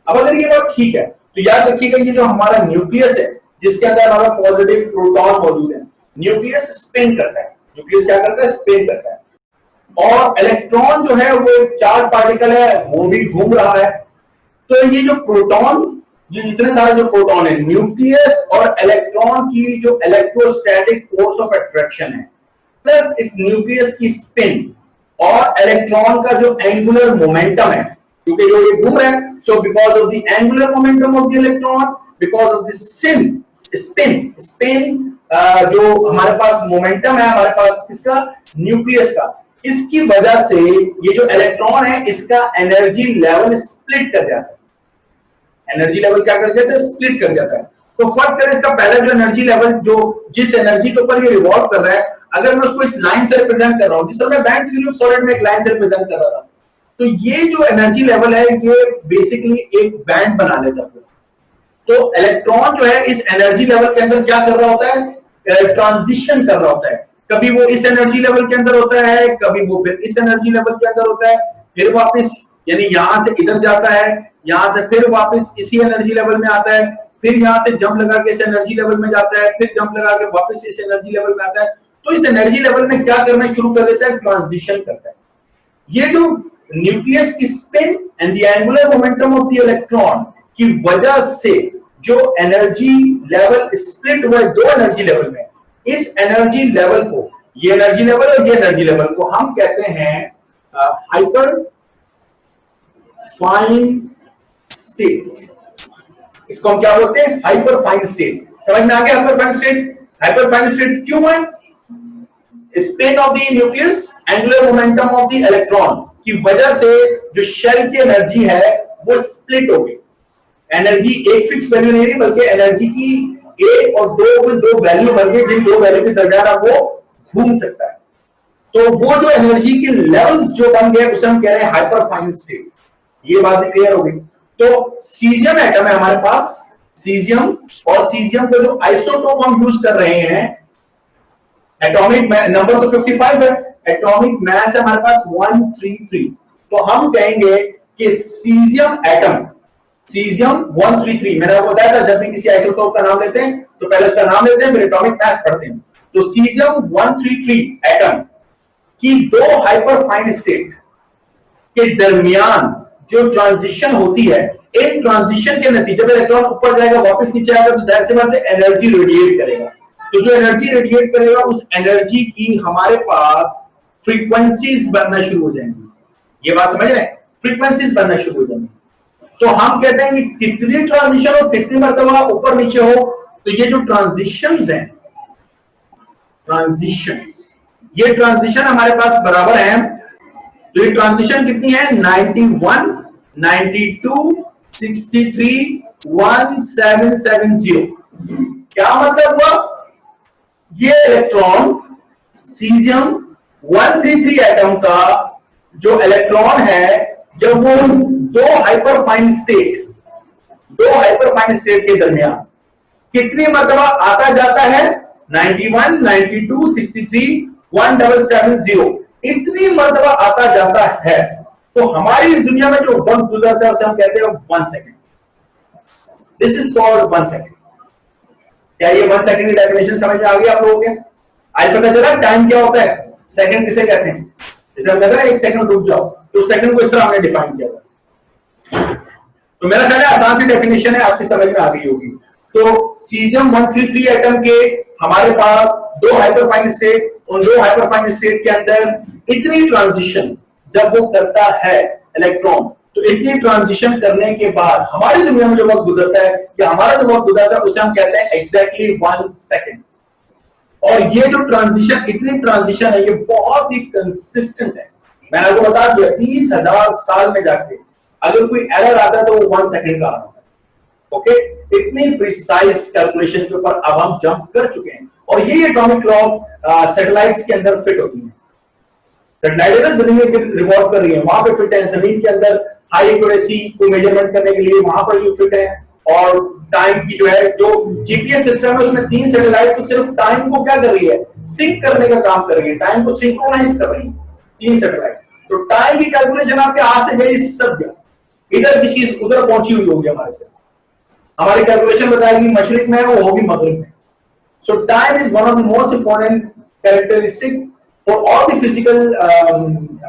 अब अगर ये बात ठीक है तो याद रखिएगा, ये जो हमारा न्यूक्लियस है जिसके अंदर हमारा पॉजिटिव प्रोटॉन मौजूद है, न्यूक्लियस स्पिन करता है, न्यूक्लियस क्या करता है, स्पिन करता है। और इलेक्ट्रॉन जो है वो चार्ज पार्टिकल है, वो भी घूम रहा है। तो ये जो प्रोटॉन, ये इतने सारे जो प्रोटॉन है, न्यूक्लियस और इलेक्ट्रॉन की जो इलेक्ट्रोस्टैटिक फोर्स ऑफ अट्रैक्शन है, प्लस इस न्यूक्लियस की स्पिन और इलेक्ट्रॉन का जो एंगुलर मोमेंटम है, क्योंकि जो ये घूम रहा है, so because of the angular momentum of the electron, because of the spin जो हमारे पास मोमेंटम है हमारे पास किसका, न्यूक्लियस का, इसकी वजह से ये जो इलेक्ट्रॉन है इसका एनर्जी लेवल स्प्लिट कर जाता है। एनर्जी लेवल क्या कर जाता है, स्प्लिट कर जाता है। तो फर्स्ट करें इसका पहला जो एनर्जी लेवल, जो जिस एनर्जी के ऊपर ये रिवॉल्व कर रहा है, अगर मैं उसको इस लाइन से रिप्रेजेंट कर रहा हूं, जिस समय बैंड ट्यूब सॉलिड में एक लाइन से रिप्रेजेंट कर रहा था, तो ये जो एनर्जी लेवल है ये बेसिकली एक बैंड बना लेता है। तो इलेक्ट्रॉन जो है इस एनर्जी लेवल के अंदर क्या कर रहा होता है, ट्रांजिशन कर रहा होता है। कभी वो इस एनर्जी लेवल के अंदर होता है, कभी वो फिर इस एनर्जी लेवल के अंदर होता है, फिर वापस यानी यहां से इधर जाता है, यहां से फिर वापस इसी एनर्जी लेवल में आता है, फिर यहां से जंप लगा के इस एनर्जी लेवल में जाता है, फिर जंप लगा के वापस इस एनर्जी लेवल में आता है। तो इस एनर्जी लेवल में क्या करना शुरू कर देता है, ट्रांजिशन करता है। ये जो न्यूक्लियस की spin and the angular momentum of the electron की वजह से जो एनर्जी लेवल स्प्लिट हुआ है दो एनर्जी लेवल में, इस एनर्जी लेवल को, ये एनर्जी लेवल और ये एनर्जी लेवल को हम कहते हैं हाइपर फाइन स्टेट। इसको हम क्या बोलते हैं? Hyper fine state. समझ में आ गया hyper fine state? Hyper fine state क्यों है? Spin off the nucleus, angular momentum of the electron की वजह से जो शेल की एनर्जी है वो स्प्लिट हो गई। एनर्जी एक फिक्स वैल्यू नहीं रही, बल्कि एनर्जी की एक और दो वैल्यू बन गई, जिन दो वैल्यू के दरमियान वो घूम सकता है। तो वो जो एनर्जी के लेवल्स जो बन गए उसे हम कह रहे हैं हाइपर फाइन स्टेट। ये बात भी क्लियर हो गई। तो सीजियम एटम है हमारे पास, सीजियम, और सीजियम को जो आइसोटोप हम यूज कर रहे हैं, एटॉमिक नंबर तो 55 है, एटॉमिक मास है हमारे पास 133। तो हम कहेंगे कि सीजियम एटम, सीजियम 133, मैंने आपको बताया था जब भी किसी आइसोटोप का नाम लेते हैं तो पहले उसका नाम लेते हैं फिर एटॉमिक मास पढ़ते हैं। तो सीजियम 133 एटम की दो हाइपर फाइन स्टेट के दरमियान जो ट्रांजिशन होती है, एक ट्रांजिशन के नतीजे में इलेक्ट्रॉन ऊपर जाएगा वापस नीचे आएगा, तो जाहिर सी बात है एनर्जी रेडिएट करेगा। तो जो एनर्जी रेडिएट करेगा उस एनर्जी की हमारे पास फ्रीक्वेंसीज बनना शुरू हो जाएंगी। ये बात समझ रहे हैं? फ्रीक्वेंसीज बनना शुरू हो जाएंगी। तो हम कहते हैं कि कितनी ट्रांजिशन हो, कितनी मर्तबा ऊपर नीचे हो, तो ये जो ट्रांजिशंस हैं, ट्रांजिशन, ये ट्रांजिशन हमारे पास बराबर है। तो ये ट्रांजिशन कितनी है? 91, 92, 63, 1770। क्या मतलब हुआ? ये इलेक्ट्रॉन सीजियम 133 एटम का जो इलेक्ट्रॉन है, जब वो दो हाइपर फाइन स्टेट के दरमियान कितनी मर्तबा आता जाता है? 91, 92, 63, 1770, इतनी मर्तबा आता जाता है। तो हमारी इस दुनिया में जो वक्त गुजरता है उसे हम कहते हैं 1 second. This is called 1 second. क्या ये 1 सेकेंड की डेफिनेशन समझ में आ गई आप लोगों के? आज पता चला टाइम क्या होता है, सेकंड किसे कहते हैं? जैसे हम कहते हैं 1 सेकंड रुक जाओ, तो सेकंड को इस तरह हमने डिफाइन किया। तो मेरा ख्याल है आसान सी डेफिनेशन है, आपकी समझ में आ गई होगी। तो सीजियम 133 एटम के हमारे पास दो हाइपरफाइन स्टेट, उन दो हाइपरफाइन स्टेट के अंदर इतनी ट्रांजिशन जब वो करता है इलेक्ट्रॉन, तो इतनी ट्रांजिशन करने के बाद हमारी दुनिया में जो वक्त गुजरता है या हमारा जो वक्त गुजरता है उसे हम कहते हैं एग्जैक्टली 1 सेकेंड। और ये जो ट्रांजिशन, इतनी ट्रांजिशन है, ये बहुत ही कंसिस्टेंट है। मैंने आपको बता दिया 30,000 साल में जाके अगर कोई एरर आता है तो वो 1 सेकेंड का आता है। ओके, इतनी प्रिसाइज कैलकुलेशन के ऊपर अब हम जंप कर चुके हैं, और ये एटॉमिक क्लॉक सैटेलाइट्स के अंदर फिट होती है। सैटेलाइट जमीन में रिवॉल्व कर रही है, वहां पे फिट है। जमीन के अंदर हाई एक्यूरेसी को मेजरमेंट करने के लिए वहां पर ये फिट है। और टाइम की जो है, जो जीपीएस सिस्टम है उसमें 3 सैटेलाइट तो सिर्फ टाइम को क्या कर रही है? सिंक करने का काम कर रही है, टाइम को सिंक्रोनाइज कर रही है 3 सैटेलाइट। तो टाइम की कैलकुलेशन आपके हाथ से गई सब गया, इधर की चीज उधर पहुंची हुई होगी हमारे से। हमारी कैलकुलेशन बताएगी मशरिक में है, वो होगी मगरिब में। सो time is one of the most important characteristic for all the physical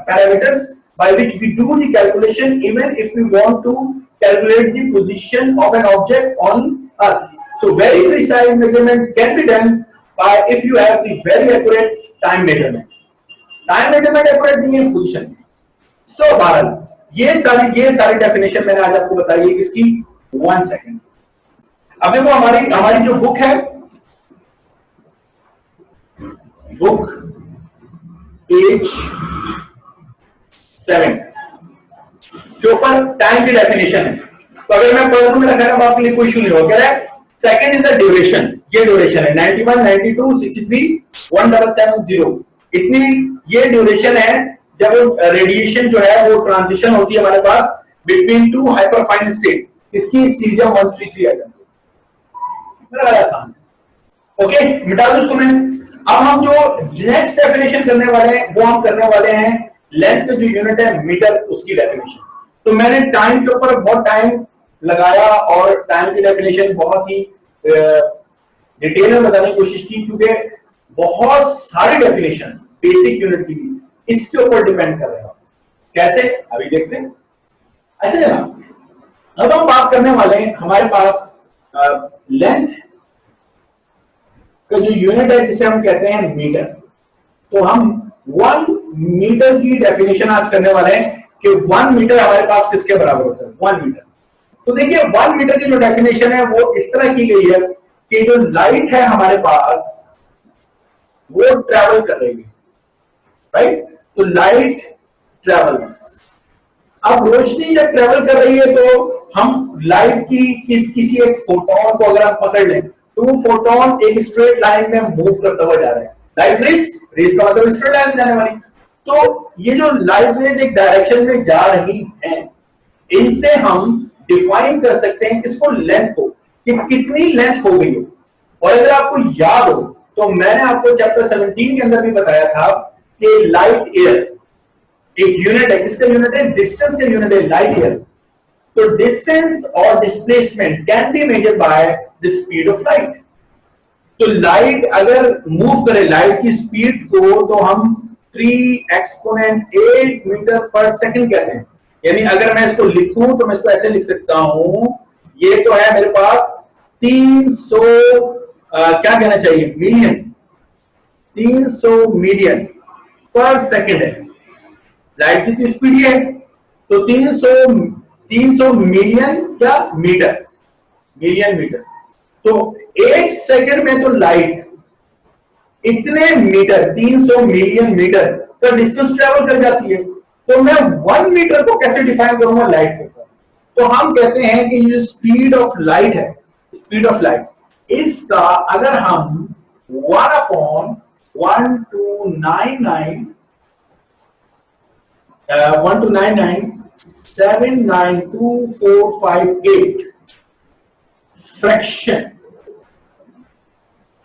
parameters by which we do the calculation, even if we want to calculate the position of an object on earth. So very precise measurement can be done by if you have the very accurate time measurement. Time measurement accurate नहीं है position में। So Bharat, ये सारी definition मैंने आज आपको बताई है किसकी? 1 second। अब देखो हमारी जो बुक है, बुक पेज 7 के ऊपर टाइम की डेफिनेशन है। तो अगर मैं पढ़ दूं मेरा ख्याल है आपके लिए कोई इशू नहीं होगा। क्या है? सेकंड इज द ड्यूरेशन, ये ड्यूरेशन है 91, 92, 63, 1770, इतनी ये ड्यूरेशन है जब रेडिएशन जो है वो ट्रांजिशन होती है हमारे पास बिटवीन टू हाइपरफाइन स्टेट। इसकी सीजियम 133 एटम। मेरा आसान, ओके, मिटा दो इसको मैं। अब हम जो नेक्स्ट डेफिनेशन करने वाले हैं वो हम करने वाले हैं लेंथ का जो यूनिट है मीटर, उसकी डेफिनेशन। तो मैंने टाइम के ऊपर बहुत टाइम लगाया और टाइम की डेफिनेशन बहुत ही डिटेल में बताने की कोशिश की, क्योंकि बहुत सारे डेफिनेशन बेसिक यूनिट की भी इसके ऊपर डिपेंड कर रहे हैं। कैसे अभी देखते हैं। ऐसे ना, अब हम बात करने वाले हैं, हमारे पास लेंथ का जो यूनिट है जिसे हम कहते हैं मीटर। तो हम 1 मीटर की डेफिनेशन आज करने वाले हैं कि 1 मीटर हमारे पास किसके बराबर होता है, 1 मीटर। तो देखिए 1 मीटर की जो डेफिनेशन है वो इस तरह की गई है कि जो लाइट है हमारे पास वो ट्रैवल कर रही है, राइट। तो लाइट ट्रैवल्स, अब रोशनी जब ट्रैवल कर रही है तो हम लाइट की किसी एक फोटोन को अगर आप पकड़ लें तो वो फोटोन एक स्ट्रेट लाइन में मूव करता हुआ जा रहा है। लाइट रेस, रेस का मतलब स्ट्रेट लाइन में जाने वाली। तो ये जो लाइट रेस एक डायरेक्शन में जा रही हैं, इनसे हम डिफाइन कर सकते हैं किसको, लेंथ को, कि कितनी लेंथ हो गई है। और अगर आपको याद हो तो मैंने आपको चैप्टर 17 के अंदर भी बताया था कि लाइट ईयर एक यूनिट है, किसका यूनिट है, डिस्टेंस का यूनिट है लाइट ईयर। तो डिस्टेंस और displacement can be measured by the speed of light. तो लाइट अगर मूव करे, लाइट की स्पीड को तो हम 3 एक्सपोनेंट 8 मीटर पर सेकंड कहते हैं। यानी अगर मैं इसको लिखूं तो मैं इसको ऐसे लिख सकता हूं, ये तो है मेरे पास 300 क्या कहना चाहिए, मिलियन, 300 मिलियन पर सेकंड है लाइट की स्पीड है। तो 300 मिलियन क्या मीटर, मिलियन मीटर। तो 1 सेकंड में तो लाइट इतने मीटर, 300 मिलियन मीटर का डिस्टेंस ट्रेवल कर जाती है। तो मैं 1 मीटर को कैसे डिफाइन करूंगा लाइट के ऊपर। तो हम कहते हैं कि ये स्पीड ऑफ लाइट है, स्पीड ऑफ लाइट, इसका अगर हम 1/1299,792,458 फ्रैक्शन,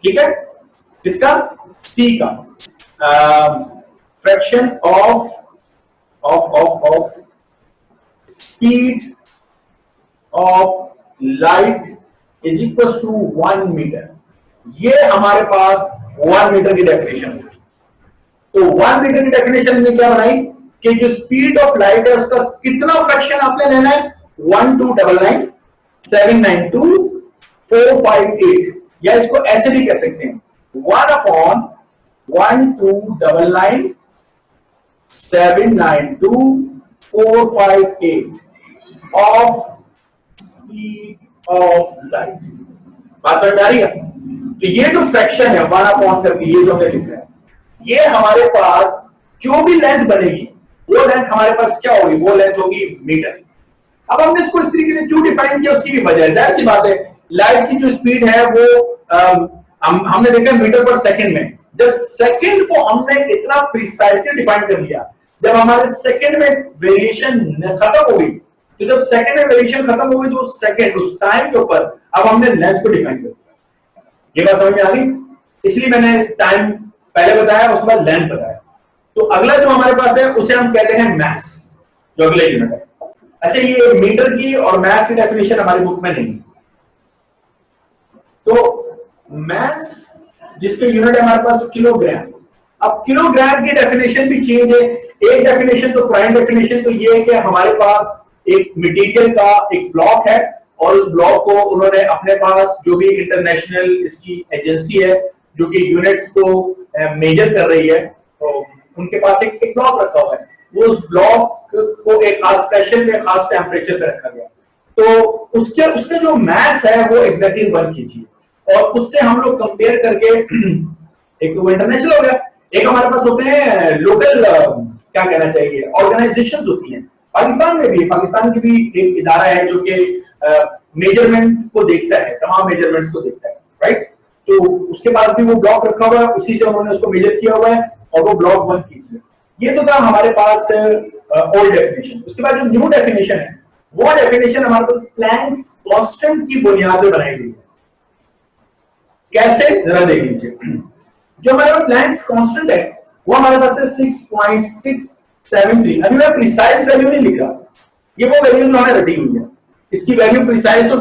ठीक है, किसका, सी का, fraction of speed of light is equal to 1 metre. ये हमारे पास 1 मीटर की डेफिनेशन है। तो 1 मीटर की डेफिनेशन में क्या बनाई कि जो स्पीड ऑफ लाइट है उसका कितना फ्रैक्शन आपने लेना है, 1/299,792,458, या इसको ऐसे भी कह सकते हैं 1/1299,792,458 ऑफ स्पीड ऑफ लाइट। बात समझ आ रही है। तो ये जो फ्रैक्शन है 1 करके, ये जो हमने लिखा है, ये हमारे पास जो भी लेंथ बनेगी वो लेंथ हमारे पास क्या होगी, वो लेंथ होगी मीटर। अब हमने इसको इस तरीके से क्यों डिफाइन किया, उसकी भी वजह है। जाहिर सी बात है, लाइट की जो स्पीड है वो हमने देखा मीटर पर सेकंड में। जब सेकंड को हमने इतना प्रिसाइजली डिफाइन कर लिया, जब हमारे सेकंड में वेरिएशन खत्म हो गई, तो जब सेकंड में वेरिएशन खत्म हो गई तो सेकंड, उस टाइम के ऊपर अब हमने लेंथ को डिफाइन कर दिया। ये बात समझ में आ गई। इसलिए मैंने टाइम पहले बताया, उसके बाद लेंथ बताया। तो अगला जो हमारे पास है उसे हम कहते हैं मैस, जो अगला यूनिट है। अच्छा, ये मीटर की और मैस की डेफिनेशन हमारी बुक में नहीं। तो मैस जिसके यूनिट है हमारे पास किलोग्राम। अब किलोग्राम की डेफिनेशन भी चेंज है। एक डेफिनेशन तो प्राइम डेफिनेशन तो ये है कि हमारे पास एक मटेरियल का एक ब्लॉक है और उस ब्लॉक को उन्होंने अपने पास जो भी इंटरनेशनल इसकी एजेंसी है जो कि यूनिट्स को मेजर कर रही है, तो उनके पास एक ब्लॉक रखा हुआ है। वो उस ब्लॉक को एक खास प्रेशर में, खास टेम्परेचर पे रखा गया। तो उसके जो मैस है वो एग्जैक्टली 1 kg, और उससे हम लोग कंपेयर करके एक तो वो इंटरनेशनल हो गया, एक हमारे पास होते हैं लोकल, क्या कहना चाहिए, ऑर्गेनाइजेशंस होती हैं। पाकिस्तान में भी, पाकिस्तान की भी एक इदारा है जो कि मेजरमेंट को देखता है, तमाम मेजरमेंट्स को देखता है, राइट। तो उसके पास भी वो ब्लॉक रखा हुआ है, उसी से उन्होंने उसको मेजर किया हुआ है और वो ब्लॉक 1 kg। ये तो था हमारे पास ओल्ड डेफिनेशन। उसके बाद जो न्यू डेफिनेशन है वो डेफिनेशन हमारे पास प्लैंक्स कांस्टेंट की बुनियाद पर बनाई गई है। कैसे, जरा देख लीजिए। जो हमारे पास प्लैंक्स कांस्टेंट है वो हमारे पास है 6.673। अभी मैं प्रिसाइज वैल्यू नहीं लिख रहा, ये वो वैल्यू जो हमें रटी हुई है। इसकी वैल्यू प्रिसाइज तो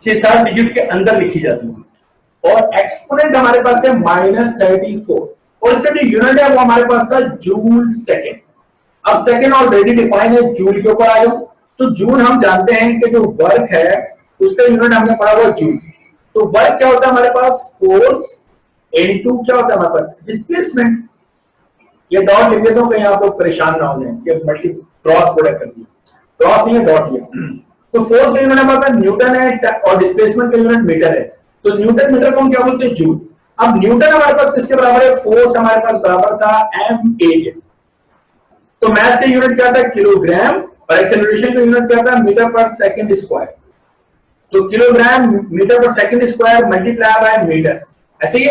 6-7 डिजिट के अंदर लिखी जाती है। और एक्सपोनेंट हमारे पास है -34, और इसका जो यूनिट है वो हमारे पास था जूल सेकेंड। अब सेकंड ऑलरेडी डिफाइन है, जूल के ऊपर आ जाओ। तो जूल हम जानते हैं कि जो वर्क है उसका यूनिट हमने पढ़ा हुआ जूल। तो वर्क क्या होता है हमारे पास, फोर्स इनटू क्या होता है हमारे पास, डिस्प्लेसमेंट। ये डॉट लिख देता हूं कहीं आप लोग परेशान ना हो जाए कि मल्टी क्रॉस प्रोडक्ट कर दिया, क्रॉस नहीं है डॉट लिया। तो फोर्स का यूनिट हमारे पास न्यूटन है और डिस्प्लेसमेंट का यूनिट मीटर है। तो न्यूटन मीटर को हम क्या बोलते हैं, जूल। अब न्यूटन हमारे पास किसके बराबर है, फोर्स हमारे पास बराबर था एम ए के। तो मास का यूनिट क्या था, किलोग्राम, और एक्सेलरेशन का यूनिट क्या था, मीटर पर सेकंड स्क्वायर। तो kilogram metre per second square multiply by metre, ऐसे ही।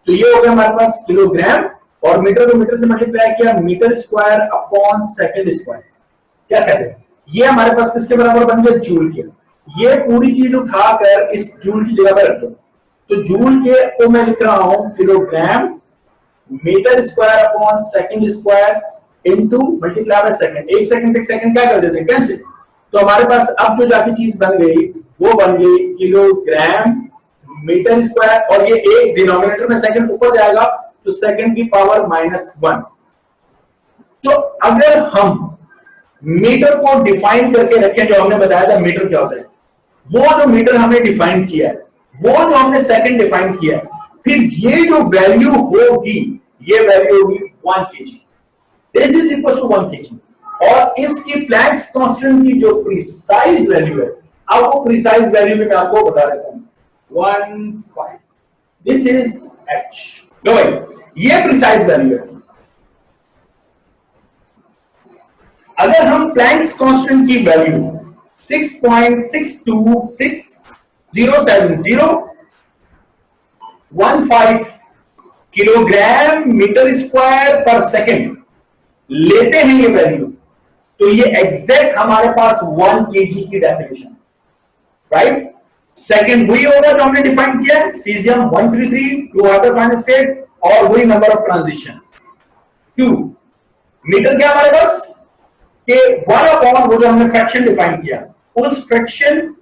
तो ये हो गया हमारे पास किलोग्राम, और मीटर को मीटर से मल्टीप्लाई किया, metre square upon second square. क्या कहते हैं, ये हमारे पास किसके बराबर बन गया, जूल के। ये पूरी चीज उठाकर इस जूल की जगह पर रख दो। तो जूल के को मैं लिख रहा हूं kilogram metre square upon second square into multiply by second. एक सेकंड से एक सेकंड क्या कर देते हैं, कैंसिल। तो हमारे पास अब जो जाती चीज बन गई वो बन गई किलोग्राम मीटर स्क्वायर, और ये एक डिनोमिनेटर में सेकंड ऊपर जाएगा तो सेकंड की पावर -1। तो अगर हम मीटर को डिफाइन करके रखें, जो हमने बताया था मीटर क्या होता है, वो जो मीटर हमने डिफाइन किया है, वो जो हमने सेकंड डिफाइन किया है, फिर ये जो वैल्यू होगी, ये वैल्यू होगी 1 kg। This is equal to 1 kg। और इसकी प्लैंक्स कांस्टेंट की जो प्रिसाइज वैल्यू है, अब वो प्रिसाइज वैल्यू में मैं आपको बता देता हूं, 15। This is h। लो भाई, ये प्रिसाइज वैल्यू है। अगर हम प्लैंक्स कांस्टेंट की value 6.6260715 kilogram metre square per second लेते हैं ये वैल्यू, तो ये एग्जैक्ट हमारे पास 1 kg की डेफिनेशन, राइट। सेकंड वही होगा जो हमने डिफाइन किया है, caesium 133 two water fine state, और वही नंबर ऑफ ट्रांजिशन 2। मीटर क्या हमारे पास कि 1 अपॉन वो जो हमने फ्रैक्शन डिफाइन किया, उस fraction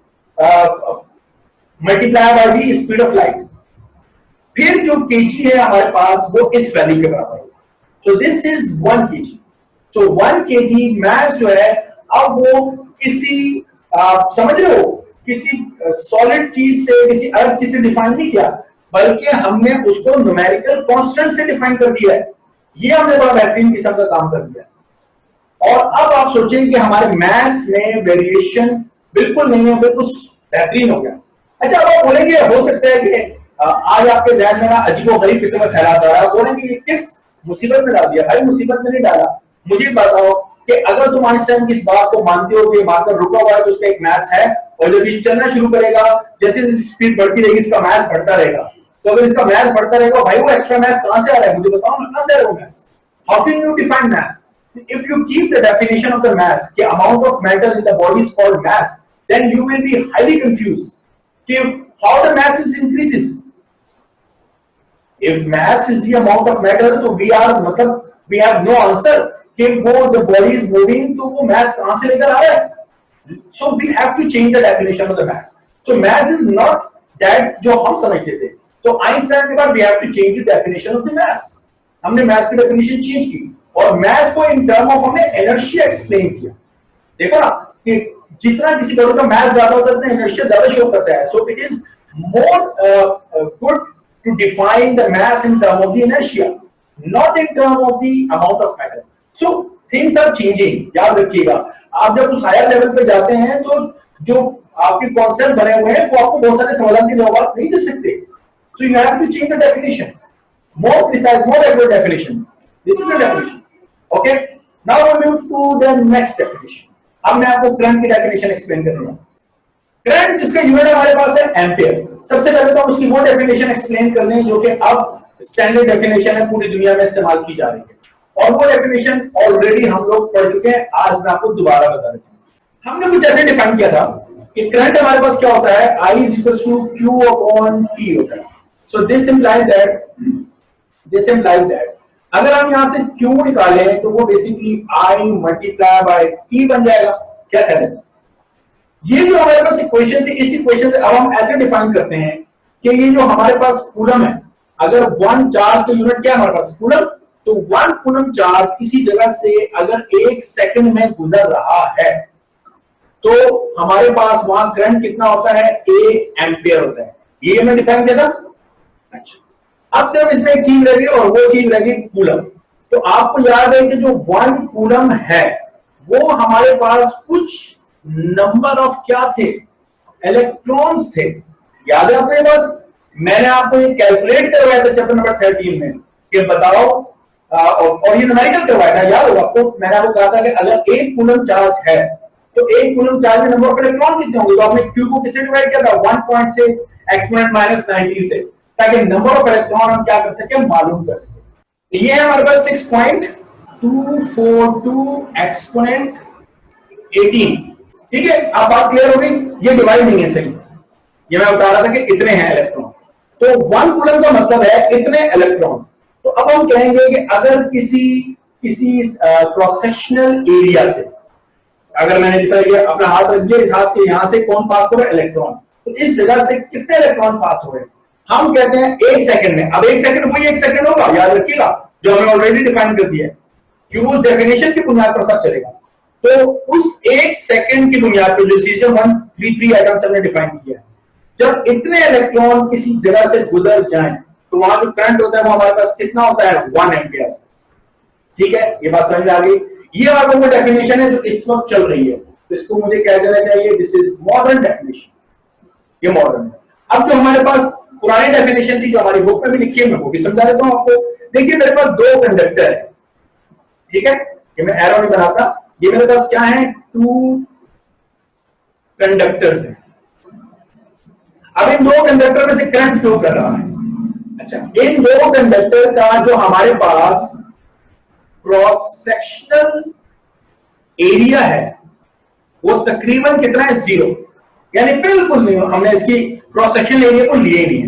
multiply by the speed of light. फिर जो केजी है हमारे पास वो इस वैल्यू के बराबर है। तो दिस इज 1 kg। तो 1 kg मास जो है, अब वो किसी समझ रहे हो, किसी सॉलिड चीज से, किसी अलग चीज से डिफाइन नहीं किया, बल्कि हमने उसको न्यूमेरिकल कांस्टेंट से डिफाइन कर दिया है। ये हमने बड़ा बेहतरीन किस्म का काम कर दिया। और अब आप सोचेंगे कि हमारे मैथ्स में वेरिएशन बिल्कुल नहीं है, बिल्कुल बेहतरीन हो गया। अच्छा, अब आप बोलेंगे हो सकता है कि आज आपके ज़हन में ना अजीबोगरीब किस्म का ख्यालात आ रहा है, बोलेंगे ये किस मुसीबत में डाल दिया। भाई मुसीबत में नहीं डाला। मुझे बताओ कि अगर तुम आइंस्टाइन की इस बात को मानते हो कि मानकर रुका हुआ है तो उसका एक मैथ्स है, और जब ये चलना शुरू करेगा, जैसे जैसे स्पीड बढ़ती रहेगी इसका मैथ्स बढ़ता रहेगा। तो अगर इसका मैथ्स बढ़ता रहेगा, भाई वो एक्स्ट्रा मैथ्स कहां से आ रहा है, मुझे बताओ ना, कहां से आ रहा है वो maths. How can you define maths? If you keep the definition of the mass, the amount of matter in the body is called mass, then you will be highly confused. How the mass is increases? If mass is the amount of matter, तो we have no answer कि वो the body is moving, तो वो mass कहां से लेकर आ रहा है? So we have to change the definition of the mass. So mass is not that जो हम समझते थे। तो आइंस्टाइन के बाद we have to change the definition of the mass. हमने mass की definition change की, और मैथ्स को इन टर्म ऑफ हमने इनर्शिया एक्सप्लेन किया। देखो ना कि जितना किसी बॉडी का मास ज्यादा होता है उतना इनर्शिया ज्यादा शो करता है। So it is more good to define the mass in term of the inertia, not in term of the amount of matter. So things are changing. याद रखिएगा, आप जब उस हायर लेवल पे जाते हैं तो जो आपके कॉन्सेप्ट बने हुए हैं वो आपको बहुत सारे सवालों के जवाब नहीं दे सकते। So you have to change the definition, more precise, more accurate definition. This is the definition. Okay. Now we move to the next definition. अब मैं आपको करंट की डेफिनेशन एक्सप्लेन करूंगा। करंट जिसका यूनिट हमारे पास है एम्पियर। सबसे पहले तो हम उसकी वो डेफिनेशन एक्सप्लेन कर लें जो कि अब स्टैंडर्ड डेफिनेशन है, पूरी दुनिया में इस्तेमाल की जा रही है, और वो डेफिनेशन ऑलरेडी हम लोग पढ़ चुके हैं। आज मैं आपको दोबारा बता देता हूं। हमने कुछ ऐसे डिफाइन किया था कि करंट हमारे पास क्या होता है, I is equals to Q upon T होता है। So this implies that अगर हम यहां से Q निकालें तो वो basically I multiply by T बन जाएगा। क्या करें, ये जो हमारे पास इक्वेशन थी, इस इक्वेशन से अब हम ऐसे डिफाइन करते हैं कि ये जो हमारे पास कूलम है, अगर 1 चार्ज का यूनिट क्या है हमारे पास, कूलम, तो 1 कूलम चार्ज किसी जगह से अगर 1 सेकंड में गुजर रहा है तो हमारे पास वहां करंट कितना होता है, 1 एम्पियर होता है। ये हमने डिफाइन किया था। अच्छा, अब सिर्फ इसमें एक चीज रहेगी और वो चीज रहेगी कूलम। तो आपको याद है कि जो 1 कूलम है वो हमारे पास कुछ नंबर ऑफ क्या थे, इलेक्ट्रॉन्स थे। याद है आपको ये बात? मैंने आपको ये कैलकुलेट करवाया था चैप्टर नंबर 13 में कि बताओ, और ये न्यूमेरिकल करवाया था, याद होगा आपको। मैंने आपको कहा था कि अगर 1 कूलम चार्ज है तो 1 कूलम चार्ज में नंबर ऑफ इलेक्ट्रॉन कितने होंगे, तो आपने Q को किससे डिवाइड किया था, 1.6 एक्सपोनेंट माइनस 19 से, ताकि नंबर ऑफ इलेक्ट्रॉन हम क्या कर सके, मालूम कर सके। ये है हमारे पास 6.242 एक्सपोनेंट 18। ठीक है, अब बात क्लियर हो गई। ये डिवाइड नहीं है सही, ये मैं बता रहा था कि इतने हैं इलेक्ट्रॉन। तो 1 कूलम का मतलब है इतने इलेक्ट्रॉन। तो अब हम कहेंगे कि अगर किसी क्रॉस सेक्शनल एरिया से, अगर मैंने जैसा कि अपना हाथ रख दिया इस हाथ के यहां से कौन पास हो रहा है, इलेक्ट्रॉन, तो इस जगह से कितने इलेक्ट्रॉन पास हो रहे हैं, हम कहते हैं 1 सेकंड में। अब 1 सेकंड वही 1 सेकंड होगा, याद रखिएगा, जो हमने ऑलरेडी डिफाइन कर दिया है, क्योंकि उस डेफिनेशन की बुनियाद पर सब चलेगा। तो उस 1 सेकंड की बुनियाद पर जो सीजियम 133 एटम्स हमने डिफाइन किया है, जब इतने इलेक्ट्रॉन किसी जगह से गुजर जाएं तो वहां जो करंट होता है वो हमारे पास कितना होता है, 1 एम्पियर। ठीक है, ये बात समझ में आ गई। ये वाला वो डेफिनेशन है जो इस वक्त चल रही है, तो इसको मुझे कह देना चाहिए दिस इज मॉडर्न डेफिनेशन, ये मॉडर्न है। अब जो हमारे पास पुरानी डेफिनेशन थी जो हमारी बुक में भी लिखी है, मैं वो भी समझा देता हूं आपको। देखिए मेरे पास 2 कंडक्टर है, ठीक है, ये मैं एरो नहीं बनाता, ये मेरे पास क्या है, 2 कंडक्टर्स हैं। अब इन 2 कंडक्टर में से करंट फ्लो कर रहा है। अच्छा, इन 2 कंडक्टर का जो हमारे पास क्रॉस सेक्शनल एरिया है वो तकरीबन कितना है, 0, यानी बिल्कुल नहीं, हमने इसकी क्रॉस सेक्शनल एरिया को लिए नहीं है।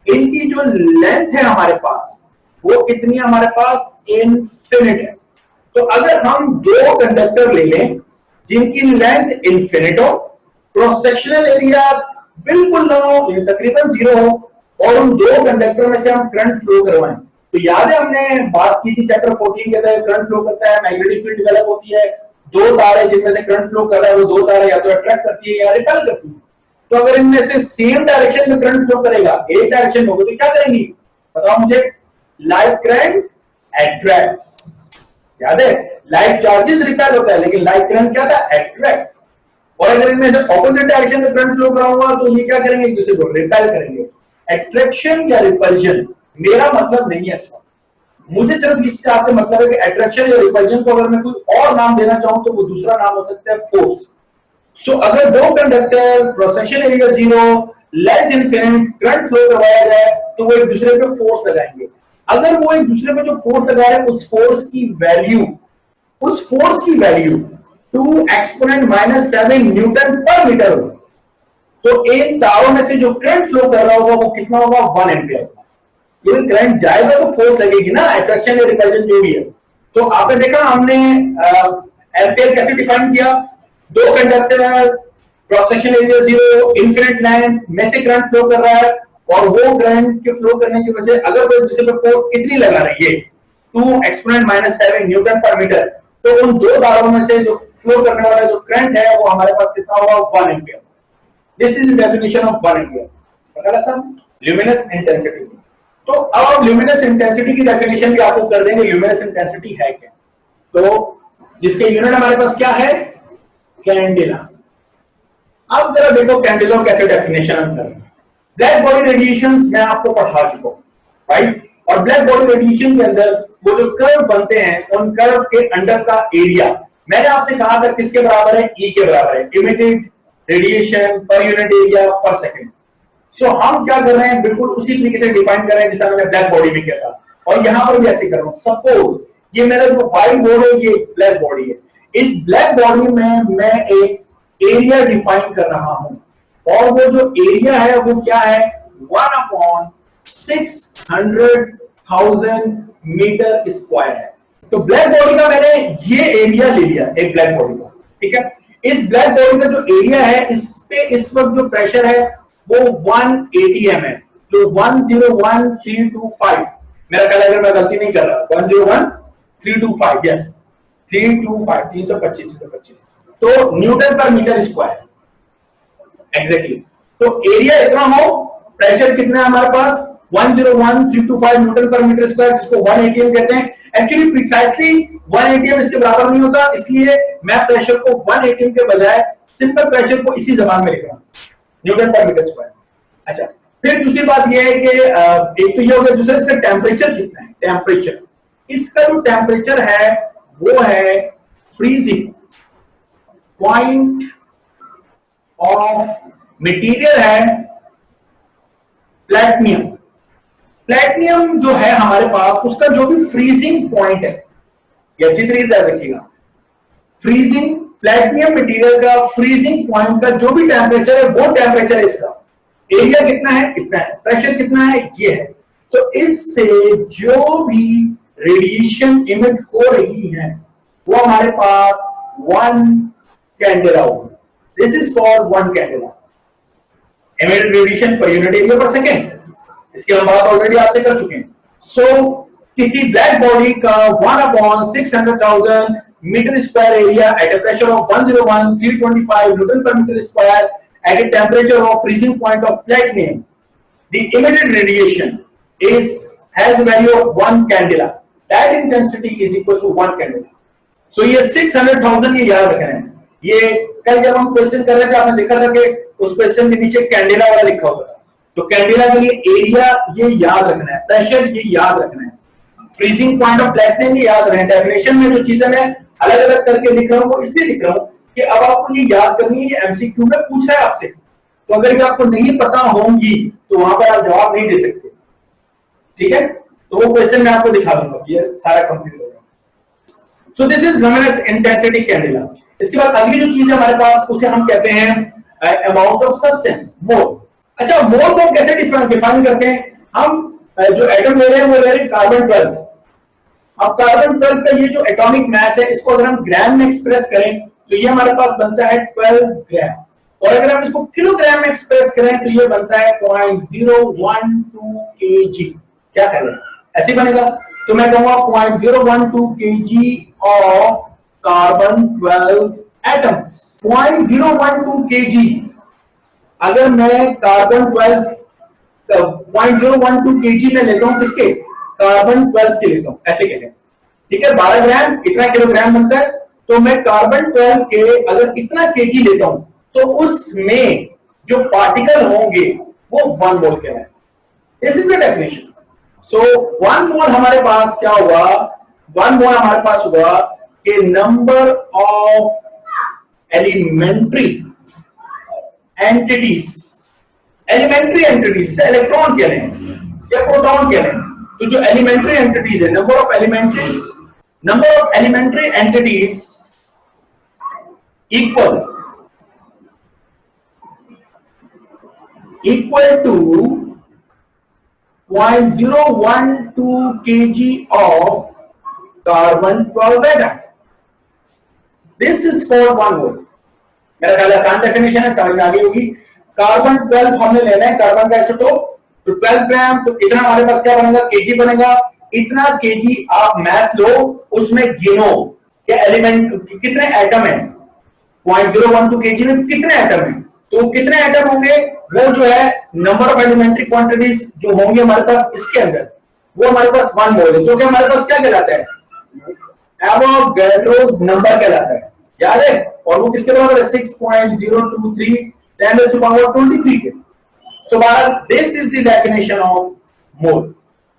इनकी जो लेंथ है हमारे पास वो कितनी है, हमारे पास इनफिनिट है। तो अगर हम 2 कंडक्टर ले लें जिनकी लेंथ इनफिनिट हो, क्रॉस सेक्शनल एरिया बिल्कुल ना हो, तकरीबन 0 हो, और उन 2 कंडक्टर में से हम करंट फ्लो करवाएं, तो याद है हमने बात की थी चैप्टर 14 के अंदर, करंट फ्लो करता है, मैग्नेटिक फील्ड डेवलप होती है, 2 तारे जिनमें से करंट फ्लो कर रहा है वो 2 तारे या तो अट्रैक्ट करती है या रिपेल करती है। तो अगर इनमें से सेम डायरेक्शन में करंट फ्लो करेगा, एक डायरेक्शन में होगा, तो क्या करेंगी बताओ मुझे, लाइट करंट अट्रैक्ट्स। याद है, लाइट चार्जेस रिपेल होता है लेकिन लाइट करंट क्या था, अट्रैक्ट। और अगर इनमें से ऑपोजिट डायरेक्शन में करंट फ्लो कराऊंगा तो ये क्या करेंगे, एक दूसरे को रिपेल करेंगे। अट्रैक्शन या रिपल्जन मेरा मतलब नहीं है इसका, मुझे सिर्फ इस बात से मतलब है कि अट्रैक्शन या रिपल्जन को अगर मैं कोई और नाम देना चाहूं तो वो दूसरा नाम हो सकता है फोर्स। सो अगर 2 conductor cross section area 0, length infinite, current flow करवाया जाए तो वो एक दूसरे पे फोर्स लगाएंगे। अगर वो एक दूसरे पे जो फोर्स लगा रहे हैं उस फोर्स की वैल्यू 2 एक्सपोनेंट माइनस 7 न्यूटन पर मीटर हो, तो इन तारों में से जो करंट फ्लो कर रहा होगा वो कितना होगा, 1 एम्पियर। यदि करंट जाएगा तो फोर्स लगेगी ना, अट्रैक्शन या रिपल्जन जो भी है। तो आपने देखा हमने एम्पियर कैसे डिफाइन किया, 2 conductor, cross section area 0, infinite length में से करंट फ्लो कर रहा है, और वो करंट के फ्लो करने की वजह से अगर वो दूसरे पे फोर्स कितनी लगा रही है, 2 एक्सपोनेंट माइनस 7 न्यूटन पर मीटर, तो उन 2 तारों में से जो फ्लो करने वाला जो करंट है वो हमारे पास कितना होगा, 1 ampere. This is the definition of 1 ampere. पता ना सर, ल्यूमिनस इंटेंसिटी। तो अब ल्यूमिनस इंटेंसिटी की डेफिनेशन भी आपको कर देंगे, ल्यूमिनस इंटेंसिटी है क्या, तो जिसके यूनिट हमारे पास क्या है, कैंडेला। अब जरा देखो कैंडेला कैसे डेफिनेशन हम कर रहे हैं। ब्लैक बॉडी रेडिएशंस मैं आपको पढ़ा चुका हूं, राइट, और ब्लैक बॉडी रेडिएशन के अंदर वो जो कर्व बनते हैं उन कर्व के अंडर का एरिया मैंने आपसे कहा था किसके बराबर है, E के बराबर है, emitted radiation per unit area पर सेकंड। सो हम क्या कर रहे हैं, बिल्कुल उसी तरीके से डिफाइन कर रहे हैं जैसा मैंने ब्लैक बॉडी में किया था, और यहां पर भी ऐसे कर रहा हूं। सपोज ये मेरा जो व्हाइट बोर्ड है ये ब्लैक बॉडी है, इस ब्लैक बॉडी में मैं एक एरिया डिफाइन कर रहा हूं, और वो जो एरिया है वो क्या है, 1/600,000 मीटर स्क्वायर है। तो ब्लैक बॉडी का मैंने ये एरिया ले लिया, एक ब्लैक बॉडी का, ठीक है। इस ब्लैक बॉडी का जो एरिया है इस पे इस वक्त जो प्रेशर है वो 1 atm है, जो 101325 मेरा ख्याल अगर मैं गलती नहीं कर रहा 101,325, यस 325, 325 तो न्यूटन पर मीटर स्क्वायर एग्जैक्टली। तो एरिया इतना हो, प्रेशर कितना है हमारे पास 101,325 न्यूटन पर मीटर स्क्वायर, जिसको 1 एटीएम कहते हैं। एक्चुअली प्रिसाइसली 1 एटीएम इसके बराबर नहीं होता, इसलिए मैं प्रेशर को 1 एटीएम के बजाय सिंपल प्रेशर को इसी जबान में लिख रहा हूं, न्यूटन पर मीटर स्क्वायर। अच्छा, फिर दूसरी बात यह है कि एक तो ये हो गया, दूसरा इसका टेम्परेचर कितना है। टेम्परेचर, इसका जो टेम्परेचर है वो है फ्रीजिंग पॉइंट ऑफ मटेरियल है प्लैटिनम। प्लैटिनम जो है हमारे पास, उसका जो भी फ्रीजिंग पॉइंट है, ये अच्छी तरीके से रखिएगा, फ्रीजिंग प्लैटिनम मटेरियल का फ्रीजिंग पॉइंट का जो भी टेम्परेचर है वो टेम्परेचर है इसका। एरिया कितना है, इतना है, प्रेशर कितना है, ये है। तो इससे जो भी रेडिएशन इमिट हो रही है वो हमारे पास 1 कैंडेला होगी। This is for 1 candela emitted radiation per unit area पर सेकेंड। इसकी हम बात ऑलरेडी आपसे कर चुके हैं। सो किसी ब्लैक बॉडी का 1/600,000 metre square area at a pressure of 101,325 newton पर metre square at a temperature of freezing point of platinum, the emitted radiation has a value of 1 candela. That intensity is equal to 1 candela. So ये 600,000 ये याद रखना है। ये कल जब हम क्वेश्चन कर रहे थे आपने देखा था कि उस क्वेश्चन के नीचे कैंडेला वाला लिखा होगा, तो कैंडेला के लिए एरिया ये याद रखना है, प्रेशर ये याद रखना है, फ्रीजिंग पॉइंट ऑफ प्लैटिनम ये याद रखना है। डेफिनेशन में जो चीजें मैं अलग अलग करके लिख रहा हूँ वो इसलिए लिख रहा हूँ कि अब आपको ये याद करनी है, ये एमसीक्यू में पूछा है आपसे, तो अगर ये आपको नहीं पता होंगी तो वहां पर आप जवाब नहीं दे सकते। ठीक है, तो वो क्वेश्चन मैं आपको दिखा दूंगा, ये सारा कंप्लीट होगा। So this is known as intensity candela. इसके बाद अगली जो चीज है हमारे पास उसे हम कहते हैं अमाउंट ऑफ सब्सटेंस, मोल। अच्छा, मोल को हम कैसे डिफाइन करते हैं? हम जो एटम ले रहे हैं वो ले रहे हैं कार्बन 12। अब कार्बन 12 का ये जो एटॉमिक मास है इसको अगर हम ग्राम में एक्सप्रेस करें तो ये हमारे पास बनता है 12 ग्राम, और अगर हम इसको किलोग्राम में एक्सप्रेस करें तो ये बनता है 0.012 kg। क्या करें, ऐसे बनेगा। तो मैं कहूंगा 0.012 kg of carbon 12 atoms. 0.012 kg अगर मैं कार्बन 12 0.012 kg में लेता हूं, किसके? कार्बन 12 के लेता हूं, ऐसे कहते हैं। ठीक है, 12 ग्राम इतना किलोग्राम बनता है, तो मैं कार्बन 12 के अगर इतना केजी लेता हूं तो उसमें जो पार्टिकल होंगे वो 1 मोल के हैं। This is the definition. So 1 mole हमारे पास क्या हुआ? 1 मोल हमारे पास हुआ कि number of elementary entities, elementary entities से इलेक्ट्रॉन कह रहे हैं या प्रोटॉन कह रहे हैं, तो जो एलिमेंट्री एंटिटीज है, number of elementary entities equal to 0.012 kg of carbon 12 atom. This is called 1 mole. मेरा ख्याल आसान डेफिनेशन है, समझ में आ गई होगी। कार्बन 12 हमने लेना है, कार्बन का आइसोटोप, तो 12 ग्राम, तो इतना हमारे पास क्या बनेगा? केजी बनेगा। इतना केजी आप मैस लो, उसमें गिनो कि एलिमेंट कितने एटम है। 0.012 kg में कितने एटम है, तो कितने एटम होंगे वो जो है नंबर ऑफ एलिमेंट्री क्वांटिटीज जो होंगे हमारे पास इसके अंदर, वो हमारे पास 1 मोल है, जो कि हमारे पास क्या कहलाता है? एवोगैड्रोस नंबर कहलाता है, याद है? और वो किसके बराबर है? 6.023 10⁻23 के। सो this is the definition of mole,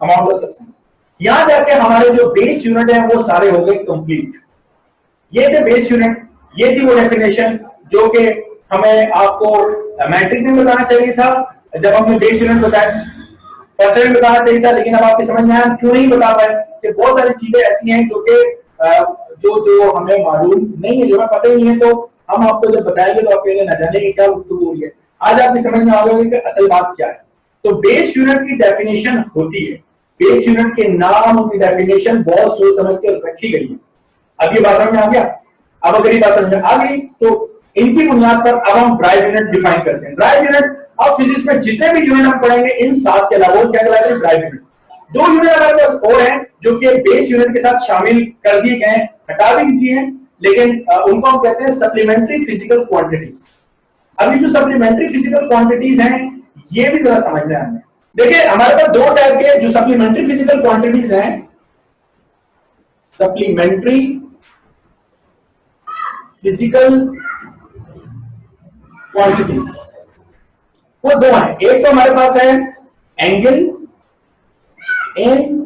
amount of substance. यहां जाके हमारे जो बेस यूनिट है वो सारे हो गए कंप्लीट। ये थे बेस यूनिट, ये थी वो डेफिनेशन जो कि हमें आपको मैट्रिक में बताना चाहिए था जब हमने बेस यूनिट बताया, फर्स्ट यूनिट बताना चाहिए था, लेकिन अब आपकी समझ में आया क्यों नहीं बता पाए कि बहुत सारी चीजें ऐसी हैं जो कि जो हमें मालूम नहीं है, जो हमें पता ही नहीं है, तो हम आपको जब बताएंगे तो आप कहेंगे न जाने की क्या गुफ्तगू हो रही है। आज आपकी समझ में आ गई कि असल बात क्या है। तो बेस यूनिट की डेफिनेशन होती है, बेस यूनिट के नाम, उनकी डेफिनेशन बहुत सोच समझ के रखी गई है। अब ये बात समझ में आ गया? अब अगर ये बात समझ में आ गई तो इनकी बुनियाद पर अब हम ड्राइव यूनिट डिफाइन करते हैं। ड्राइव यूनिट अब फिजिक्स में जितने भी यूनिट हम पढ़ेंगे इन 7 के अलावा क्या कहलाते हैं? Drive unit. दो यूनिट हमारे पास और हैं जो कि बेस यूनिट के साथ शामिल कर दिए गए, हटा भी दिए हैं, लेकिन उनको हम कहते हैं सप्लीमेंट्री फिजिकल क्वांटिटीज। अभी जो सप्लीमेंट्री फिजिकल क्वांटिटीज हैं ये भी जरा समझना है हमें। देखिए हमारे पास दो टाइप के जो सप्लीमेंट्री फिजिकल क्वांटिटीज हैं, सप्लीमेंट्री फिजिकल क्वांटिटीज, वो दो हैं। एक तो हमारे पास है एंगल इन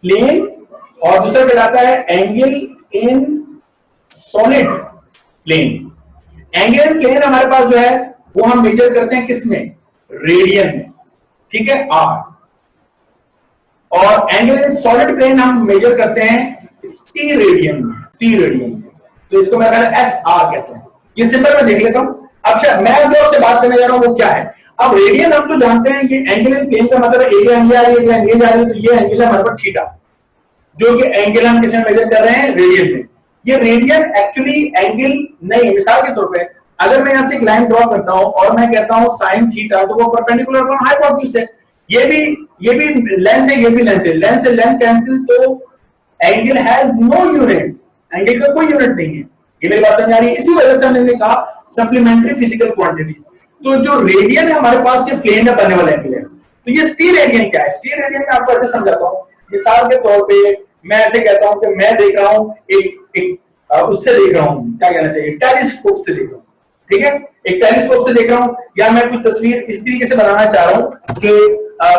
प्लेन और दूसरा कहलाता है angle in solid plane. Angle in plane हमारे पास जो है वो हम मेजर करते हैं किसमें, रेडियन में, ठीक है, आर। और एंगल इन सॉलिड प्लेन हम मेजर करते हैं स्टीरेडियन में, स्टीरेडियन में। तो इसको मैं एस आर कहते हैं। ये सिंपल में देख लेता हूं। अब मैं जो आपसे बात करने जा रहा हूं वो क्या है। अब रेडियन हम तो जानते हैं कि एंगल इन प्लेन का मतलब है एरिया एंगल आ रही है, एंगल आ रही है, तो ये एंगल है हमारे पास थीटा, जो कि एंगल हम किसमें मेजर कर रहे हैं, रेडियन में। ये रेडियन एक्चुअली एंगल नहीं, मिसाल के तौर पे अगर मैं यहां से एक लाइन ड्रॉ करता हूं और मैं कहता हूं साइन थीटा, तो वो परपेंडिकुलर फ्रॉम हाइपोटेन्यूज है। ये भी लेंथ है, ये भी लेंथ है, लेंथ से लेंथ कैंसिल, तो angle has no unit, angle का कोई यूनिट नहीं है। ये मेरी बात समझ आ रही है। इसी वजह से हमने कहा सप्लीमेंट्री फिजिकल क्वांटिटी। तो जो रेडियन है हमारे पास, ये प्लेन में बनने वाला एंगल है। तो ये स्टीरेडियन क्या है, स्टीरेडियन में आपको ऐसे समझाता हूं। मिसाल के तौर पे मैं ऐसे कहता हूं कि मैं देख रहा हूं उससे देख रहा हूं, क्या कहना चाहिए, टेलीस्कोप से देख रहा हूं, ठीक है, एक टेलीस्कोप से देख रहा हूं, या मैं कुछ तस्वीर इस तरीके से बनाना चाह रहा हूं कि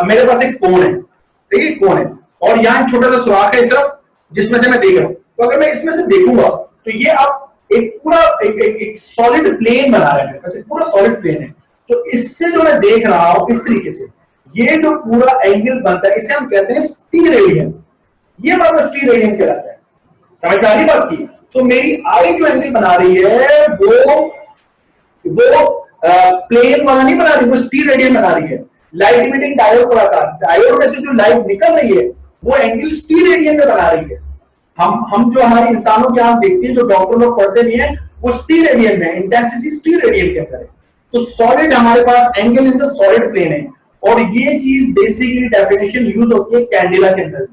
मेरे पास एक कोन है, ठीक है, कोन है, और यहाँ छोटा सा सुराख है सिर्फ जिसमें से मैं देख रहा हूं। तो अगर मैं इसमें से देखूंगा तो ये आप एक पूरा एक सॉलिड प्लेन बना रहे हैं, पूरा सॉलिड प्लेन है। तो इससे जो मैं देख रहा हूं इस तरीके से, ये जो पूरा एंगल बनता है इसे हम कहते हैं स्टीरेडियन। ये बात स्टीरेडियन कहलाता है। समझ में आ रही बात की। तो मेरी आई जो एंगल बना रही है वो प्लेन वाला नहीं बना रही, वो स्टीरेडियन बना रही है। लाइट इमिटिंग डायोड को आता है, डायोड में से जो लाइट निकल रही है वो एंगल स्टीरेडियन में बना रही है। हम जो हमारे इंसानों के आप देखते हैं, जो डॉक्टर लोग पढ़ते भी हैं, वो स्टीरेडियन में, इंटेंसिटी स्टीरेडियन के अंदर है। तो सॉलिड हमारे पास angle in the solid plane है, और ये चीज बेसिकली डेफिनेशन यूज होती है कैंडिला के अंदर।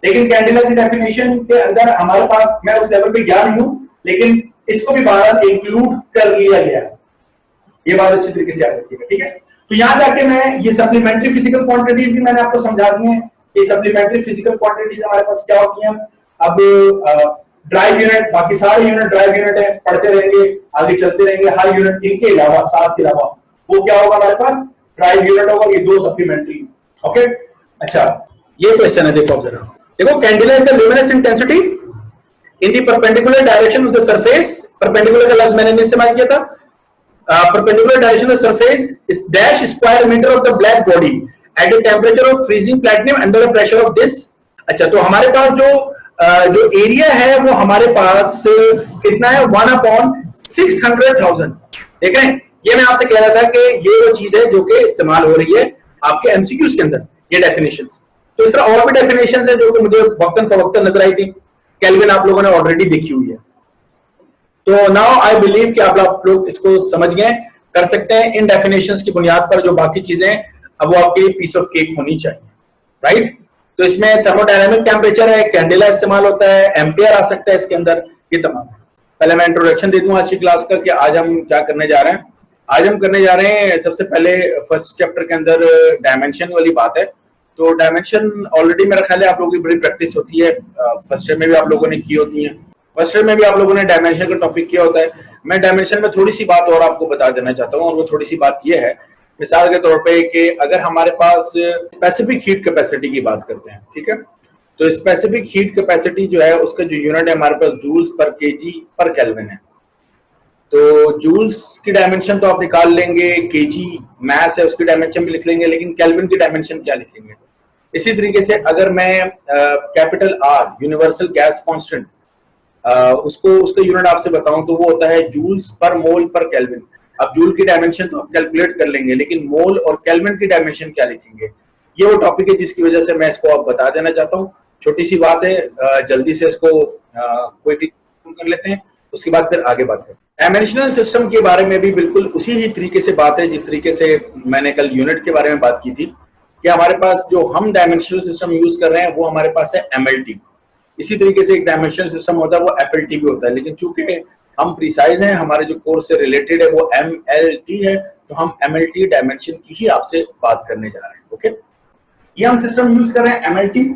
लेकिन कैंडिला की डेफिनेशन के अंदर हमारे पास, मैं उस लेवल पे गया नहीं हूं, लेकिन इसको भी बाहर इंक्लूड कर लिया गया है। ये बात अच्छी तरीके से याद रखिएगा, ठीक है। तो यहां जाके मैं ये सप्लीमेंट्री फिजिकल क्वांटिटीज भी मैंने आपको समझा दी हैं। ये सप्लीमेंट्री फिजिकल क्वांटिटीज हमारे पास क्या होती हैं। अब ड्राइव यूनिट, बाकी सारे यूनिट ड्राइव यूनिट है, पढ़ते रहेंगे, आगे चलते रहेंगे। हर यूनिट इनके अलावा, साथ के अलावा वो क्या होगा हमारे पास, ड्राइव यूनिट होगा। ये दो सप्लीमेंट्री, ओके। अच्छा, ये क्वेश्चन है, देखो जरा, देखो, candela is the luminous intensity in the perpendicular direction of the surface. Perpendicular का लफ्ज मैंने इस्तेमाल किया था। Perpendicular direction of surface is dash square metre of the black body at the temperature of freezing platinum under the pressure of this. अच्छा, तो हमारे पास जो एरिया है वो हमारे पास कितना है, 1/600,000। देख रहे हैं, ये मैं आपसे कह रहा था कि ये वो चीज है जो कि इस्तेमाल हो रही है आपके एमसीक्यूज के अंदर, ये डेफिनेशंस। तो इस तरह और भी डेफिनेशंस है जो कि मुझे वक्तन फवक्तन नजर आई थी। केल्विन आप लोगों ने ऑलरेडी देखी हुई है। तो नाउ आई बिलीव कि आप लोग इसको समझ गए, कर सकते हैं। इन डेफिनेशंस की बुनियाद पर जो बाकी चीजें अब वो आपके पीस ऑफ केक होनी चाहिए, राइट। तो इसमें थर्मोडायनामिक टेम्परेचर है, कैंडेला इस्तेमाल होता है, एम्पियर आ सकता है इसके अंदर, ये तमाम। पहले मैं इंट्रोडक्शन दे दूं आज की क्लास का कि आज हम क्या करने जा रहे हैं। आज हम करने जा रहे हैं, सबसे पहले फर्स्ट चैप्टर के अंदर डायमेंशन वाली बात है। तो डायमेंशन ऑलरेडी मेरा ख्याल है आप लोगों की बड़ी प्रैक्टिस होती है, फर्स्ट ईयर में भी आप लोगों ने की होती है, फर्स्ट ईयर में भी आप लोगों ने डायमेंशन का टॉपिक किया होता है। मैं डायमेंशन में थोड़ी सी बात और आपको बता देना चाहता हूँ, और वो थोड़ी सी बात ये है, मिसाल के तौर पे कि अगर हमारे पास स्पेसिफिक हीट कैपेसिटी की बात करते हैं, ठीक है, तो स्पेसिफिक हीट कैपेसिटी जो है उसका जो यूनिट है हमारे पास जूल्स पर केजी पर केल्विन है। तो जूल्स की डायमेंशन तो आप निकाल लेंगे, केजी मैस है उसकी डायमेंशन भी लिख लेंगे, लेकिन केल्विन की डायमेंशन क्या लिखेंगे। इसी तरीके से अगर मैं capital R universal gas constant उसका यूनिट आपसे बताऊं तो वो होता है जूल्स पर मोल पर केल्विन। अब जूल की डायमेंशन तो आप कैलकुलेट कर लेंगे, लेकिन मोल और केल्विन की डायमेंशन क्या लिखेंगे, ये वो टॉपिक है जिसकी वजह से मैं इसको आप बता देना चाहता हूँ। छोटी सी बात है, जल्दी से इसको क्विकली कर लेते हैं, उसके बाद फिर आगे बात करें। डायमेंशनल सिस्टम के बारे में भी बिल्कुल उसी ही तरीके से बात है जिस तरीके से मैंने कल यूनिट के बारे में बात की थी। कि हमारे पास जो हम डायमेंशनल सिस्टम यूज कर रहे हैं वो हमारे पास है MLT। इसी तरीके से एक डायमेंशनल सिस्टम होता है वो FLT भी होता है, लेकिन चूंकि हम प्रिसाइज हैं, हमारे जो कोर्स से रिलेटेड है वो MLT है, तो हम MLT डायमेंशन की ही आपसे बात करने जा रहे हैं। ओके, ये हम सिस्टम यूज कर रहे हैं MLT।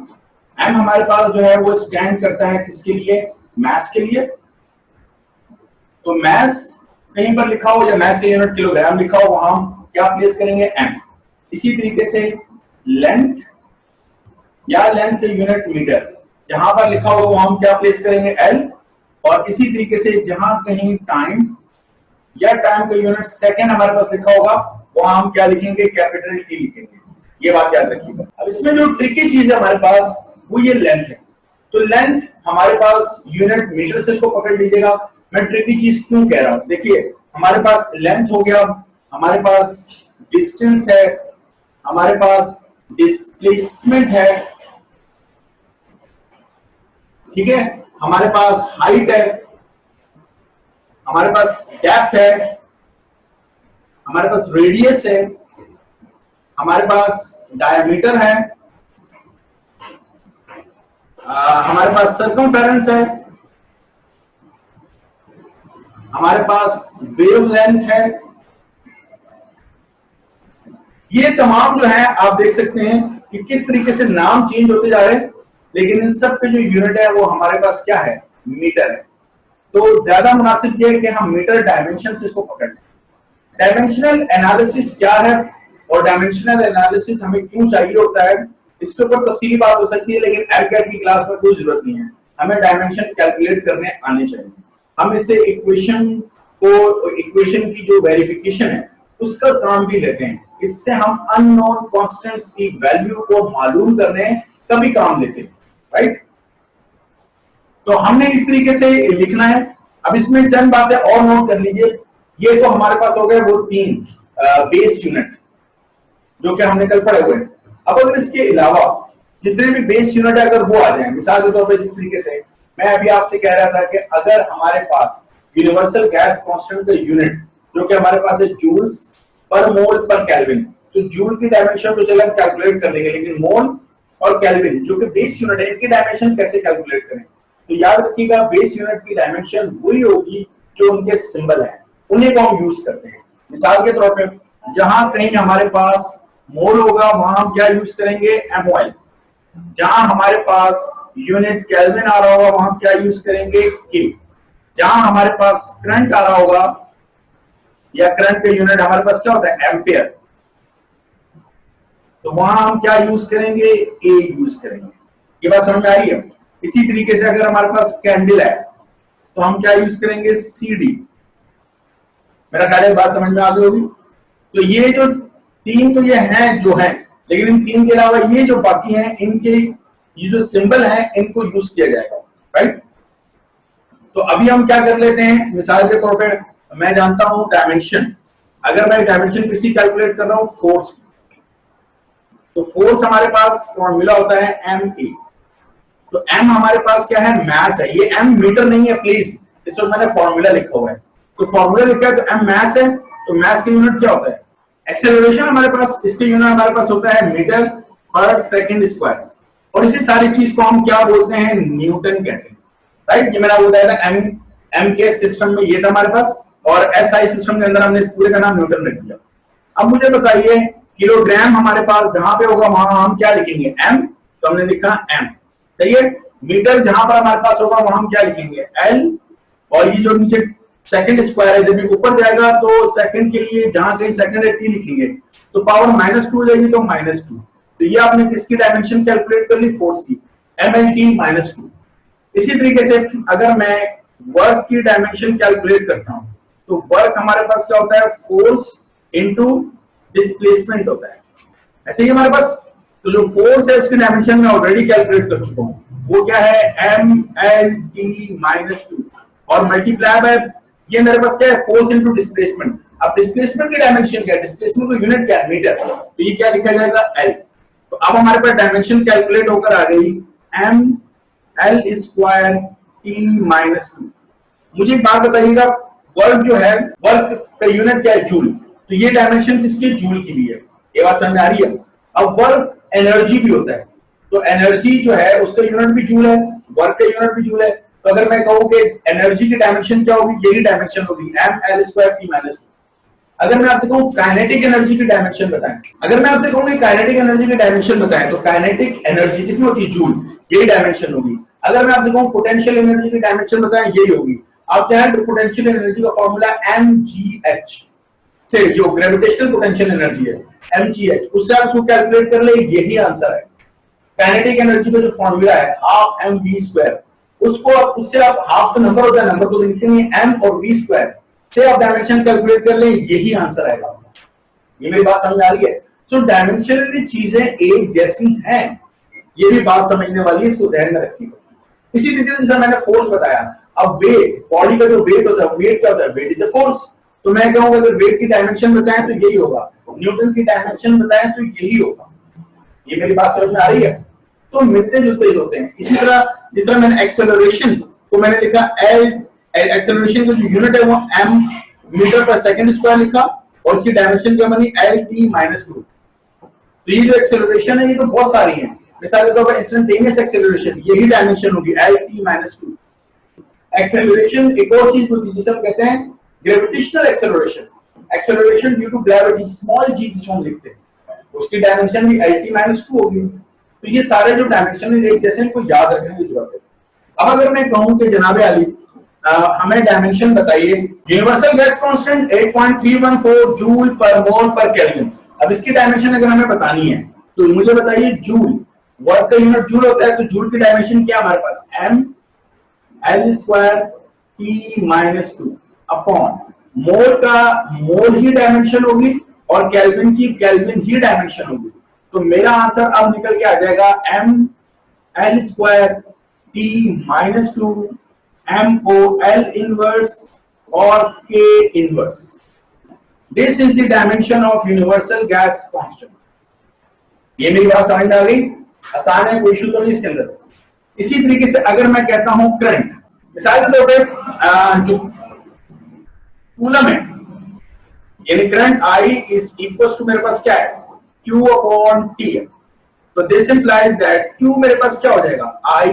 M हमारे पास जो है वो स्टैंड करता है किसके लिए? मैस के लिए। तो मैस कहीं पर लिखा हो या मैस का यूनिट किलोग्राम लिखा हो, वहां हम क्या प्लेस करेंगे? M। इसी तरीके से लेंथ या लेंथ का यूनिट मीटर, जहां पर लिखा होगा वहां हम क्या प्लेस करेंगे? L। और इसी तरीके से जहां कहीं टाइम या टाइम का यूनिट सेकंड हमारे पास लिखा होगा, वहां हम क्या लिखेंगे? कैपिटल T लिखेंगे। ये बात याद रखिएगा। अब इसमें जो ट्रिकी चीज है हमारे पास वो ये लेंथ है। तो लेंथ हमारे पास यूनिट मीटर से इसको पकड़ लीजिएगा। मैं ट्रिकी चीज क्यों कह रहा हूं? देखिए, हमारे पास लेंथ हो गया, हमारे पास डिस्टेंस है, हमारे पास डिस्प्लेसमेंट है, ठीक है, हमारे पास हाइट है, हमारे पास डेप्थ है, हमारे पास रेडियस है, हमारे पास डायमीटर है, हमारे पास सर्कमफेरेंस है, हमारे पास वेवलेंथ है। ये तमाम जो है आप देख सकते हैं कि किस तरीके से नाम चेंज होते जा रहे हैं, लेकिन इन सब के जो यूनिट है वो हमारे पास क्या है? मीटर है। तो ज्यादा मुनासिब ये है कि हम मीटर डायमेंशन से इसको पकड़ लें। डायमेंशनल एनालिसिस क्या है और डायमेंशनल एनालिसिस हमें क्यों चाहिए होता है, इसके ऊपर तफसीली बात हो सकती है, लेकिन एलकेट की क्लास में कोई जरूरत नहीं है। हमें डायमेंशन कैलकुलेट करने आने चाहिए। हम इससे इक्वेशन की जो वेरिफिकेशन है उसका काम भी लेते हैं। इससे हम अननोन कांस्टेंट्स की वैल्यू को मालूम करने का भी काम लेते हैं, राइट? तो हमने इस तरीके से लिखना है। अब इसमें चंद बातें और नोट कर लीजिए। ये तो हमारे पास हो गए वो 3 बेस यूनिट जो कि हमने कल पढ़े हुए हैं। अब अगर इसके अलावा जितने भी बेस यूनिट है अगर वो आ जाए, मिसाल के तौर पे जिस तरीके से मैं अभी आपसे कह रहा था कि अगर हमारे पास यूनिवर्सल गैस कांस्टेंट का यूनिट जो कि हमारे पास है जूल्स पर मोल पर केल्विन, तो जूल की डायमेंशन तो चलो हम कैलकुलेट कर लेंगे, लेकिन मोल और केल्विन जो कि बेस यूनिट है इनकी डायमेंशन कैसे कैलकुलेट करें? तो याद रखिएगा बेस यूनिट की डायमेंशन वही होगी जो उनके सिंबल है, उन्हीं को हम यूज करते हैं। मिसाल के तौर पे जहां कहीं हमारे पास मोल होगा वहां हम क्या यूज करेंगे? MOL। जहां हमारे पास यूनिट केल्विन आ रहा होगा वहां क्या यूज करेंगे? K। जहां हमारे पास करंट आ रहा होगा या करंट का यूनिट हमारे पास क्या होता है? एम्पियर, तो वहां हम क्या यूज करेंगे? A यूज करेंगे। ये बात समझ में आ रही है? इसी तरीके से अगर हमारे पास कैंडल है तो हम क्या यूज करेंगे? CD। मेरा ख्याल है बात समझ में आ गई होगी। तो ये जो 3 तो ये हैं जो हैं, लेकिन इन 3 के अलावा ये जो बाकी हैं इनके ये जो सिंबल हैं इनको यूज किया जाएगा, राइट? तो अभी हम क्या कर लेते हैं, मिसाल के तौर पे मैं जानता हूं डायमेंशन। अगर मैं डायमेंशन किसकी कैलकुलेट कर रहा हूं? फोर्स। तो फोर्स हमारे पास फॉर्मूला होता है MA। तो M हमारे पास क्या है? मैस है। ये M मीटर नहीं है प्लीज, इसमें मैंने फॉर्मूला लिखा हुआ है। तो फॉर्मूला लिखा है तो M मैस है। तो मैस का यूनिट क्या होता है? एक्सेलरेशन हमारे पास, इसके यूनिट हमारे पास होता है मीटर पर सेकंड स्क्वायर। और इसी सारी चीज को हम क्या बोलते हैं? न्यूटन कहते हैं, राइट? ये मैंने बताया था एम के सिस्टम में ये था हमारे पास, और SI सिस्टम के अंदर हमने इस पूरे का नाम न्यूटन रख दिया। अब मुझे बताइए किलोग्राम हमारे पास जहां पे होगा वहां हम क्या लिखेंगे? M। तो हमने लिखा M, सही है। मीटर जहां पर हमारे पास होगा वहां हम क्या लिखेंगे? L। और ये जो नीचे सेकंड स्क्वायर है जब ऊपर जाएगा तो सेकंड के लिए जहां कहीं सेकंड है T लिखेंगे, तो पावर -2 जाएगी तो -2। तो ये आपने किसकी डायमेंशन कैलकुलेट कर ली? फोर्स की, MLT -2। इसी तरीके से अगर मैं वर्क की डायमेंशन कैलकुलेट करता हूं तो वर्क हमारे पास क्या होता है? फोर्स इनटू डिस्प्लेसमेंट होता है। ऐसे ही हमारे पास तो जो फोर्स है उसकी डायमेंशन मैं ऑलरेडी कैलकुलेट कर चुका हूं, वो क्या है? MLT -2 और मल्टीप्लाई बाय ये मेरे पास क्या है? Force into displacement. अब डिस्प्लेसमेंट की डायमेंशन क्या है? डिस्प्लेसमेंट का यूनिट क्या है? मीटर। तो ये क्या लिखा जाएगा? L। तो अब हमारे पास डायमेंशन कैलकुलेट होकर आ गई ML स्क्वायर T -2। मुझे एक बात बताइएगा, वर्क जो है, वर्क का यूनिट क्या है? जूल। तो ये डायमेंशन किसकी? जूल की भी है। ये बात समझ में आ रही है? अब वर्क एनर्जी भी होता है, तो एनर्जी जो है उसका यूनिट भी जूल है, वर्क का यूनिट भी जूल है। तो अगर मैं कहूं कि एनर्जी की डायमेंशन क्या होगी, यही डायमेंशन होगी ml²T-2। अगर मैं आपसे कहूं काइनेटिक एनर्जी की डायमेंशन बताएं, अगर मैं आपसे कहूं कि काइनेटिक एनर्जी की डायमेंशन बताएं, तो काइनेटिक एनर्जी किसमें होती है, जूल, यही डायमेंशन होगी। अगर मैं आपसे कहूं पोटेंशियल एनर्जी की डायमेंशन बताएं, यही होगी। आप चाहें तो पोटेंशियल एनर्जी का फॉर्मूला mgh से, जो ग्रेविटेशनल पोटेंशियल एनर्जी है mgh, उससे आप उसको कैलकुलेट कर ले, यही आंसर है। काइनेटिक एनर्जी का जो फॉर्मूला है हाफ mv², उसको आप, उससे आप हाफ का नंबर होता है, नंबर तो लिखते नहीं, m और v² से आप डायमेंशन कैलकुलेट कर ले, यही आंसर आएगा। ये मेरी बात समझ आ रही है? सो डायमेंशनल चीजें एक जैसी हैं, ये भी बात समझने वाली है, इसको ध्यान में रखिएगा। इसी तरीके से जैसा मैंने फोर्स बताया, अब वेट, बॉडी का जो वेट होता है, वेट क्या होता है, वेट इज अ फोर्स। तो मैं कहूंगा अगर वेट की डायमेंशन बताएं तो यही होगा, न्यूटन की डायमेंशन बताएं तो यही होगा। ये मेरी बात समझ में आ रही है? तो मिलते जुलते ही होते हैं। इसी तरह जिस तरह मैंने एक्सेलरेशन को मैंने लिखा एल, एक्सेलरेशन का जो यूनिट है वो m metre per second square लिखा, और इसकी डायमेंशन क्या बनी, LT-2। तो ये जो एक्सेलरेशन है ये तो बहुत सारी है, मिसाल के तौर पर इंस्टेंटेनियस एक्सेलरेशन, यही डायमेंशन होगी LT-2। एक्सेलरेशन एक और चीज होती है जिसे हम कहते हैं gravitational acceleration, acceleration due to gravity, small g जिसको हम लिखते हैं, उसकी डायमेंशन भी LT-2 होगी। तो ये सारे जो डायमेंशन है एक जैसे, इनको याद रखने की जरूरत है। अब अगर मैं कहूं कि जनाब अली हमें डायमेंशन बताइए, यूनिवर्सल गैस कांस्टेंट 8.314 जूल पर मोल पर केल्विन। अब इसकी डायमेंशन अगर हमें बतानी है तो मुझे बताइए, जूल, वर्क का यूनिट जूल होता है, तो जूल की डायमेंशन क्या हमारे पास, ml²T-2 अपॉन मोल का मोल ही डायमेंशन होगी और केल्विन की केल्विन ही डायमेंशन होगी। तो मेरा आंसर अब निकल के आ जाएगा ml²T-2 MOL इनवर्स और K inverse. This is the dimension of universal gas constant. ये मेरी बात समझ में आ गई? आसान है, कोई इशू तो नहीं इसके अंदर। इसी तरीके से अगर मैं कहता हूं करंट, मिसाल के तौर पर जो कूलम है, यानी current I is equal to मेरे पास क्या है, Q अपॉन T है। तो दिस इंप्लाइज दैट Q मेरे पास क्या हो जाएगा, I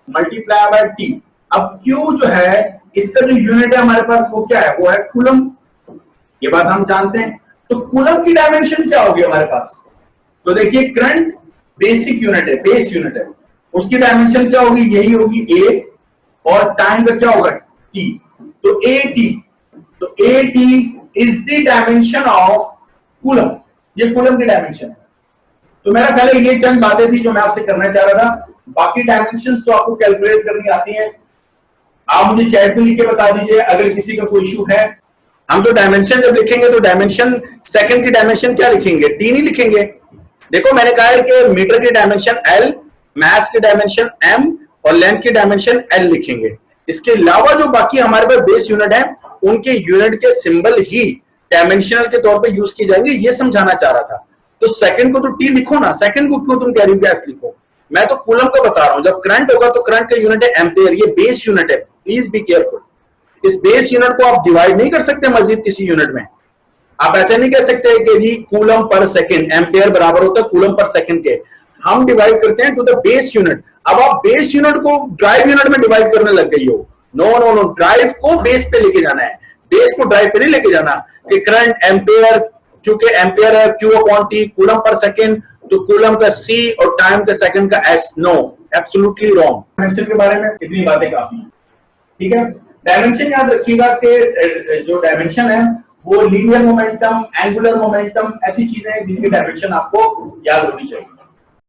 मल्टीप्लाई बाय T। अब Q जो है इसका जो यूनिट है हमारे पास वो क्या है, वो है कूलम, ये बात हम जानते हैं। तो कूलम की डायमेंशन क्या होगी हमारे पास, तो देखिए करंट बेसिक यूनिट है, बेस यूनिट है, उसकी डायमेंशन क्या होगी, यही होगी A, और टाइम का क्या होगा T, तो AT। तो AT is the dimension of coulomb, ये कूलम की डायमेंशन है। तो मेरा ख्याल है ये चंद बातें थी जो मैं आपसे करना चाह रहा था। बाकी डायमेंशंस तो आपको कैलकुलेट करनी आती हैं, आप मुझे चैट में लिख के बता दीजिए अगर किसी का कोई इशू है। हम तो डायमेंशन जब लिखेंगे तो डायमेंशन, सेकंड की डायमेंशन क्या लिखेंगे, T नहीं लिखेंगे। देखो मैंने कहा है कि मीटर की डायमेंशन L, मास की डायमेंशन M और लेंथ की डायमेंशन L लिखेंगे। इसके अलावा जो बाकी हमारे पास बेस यूनिट है उनके यूनिट के सिंबल ही डायमेंशनल के तौर पे यूज किए जाएंगे, ये समझाना चाह रहा था। तो सेकंड को तो T लिखो ना, सेकंड को क्यों तुम कैरी गैस लिखो, मैं तो कूलम का बता रहा हूं। जब करंट होगा तो करंट का यूनिट है एम्पियर, ये बेस यूनिट है, प्लीज बी केयरफुल। इस बेस यूनिट को आप डिवाइड नहीं कर सकते मजीद किसी यूनिट में। आप ऐसे नहीं कह सकते कि जी कूलम पर सेकंड, एम्पियर बराबर होता है कूलम पर सेकंड के, हम डिवाइड करते हैं टू द बेस यूनिट। अब आप बेस यूनिट को ड्राइव यूनिट में डिवाइड करने लग गई हो। नो नो नो, ड्राइव को बेस पे लेके जाना है, बेस को ड्राइव पे नहीं लेके जाना कि करंट एम्पियर, चूंकि एम्पियर है Q अपॉन T, कूलम पर सेकंड, तो कूलम का C और टाइम का सेकंड का S। No, absolutely wrong. Dimension के बारे में इतनी बातें काफी हैं, ठीक है। डायमेंशन याद रखिएगा कि जो डायमेंशन है वो लीनियर मोमेंटम, एंगुलर मोमेंटम, ऐसी चीजें हैं जिनकी डायमेंशन आपको याद होनी चाहिए।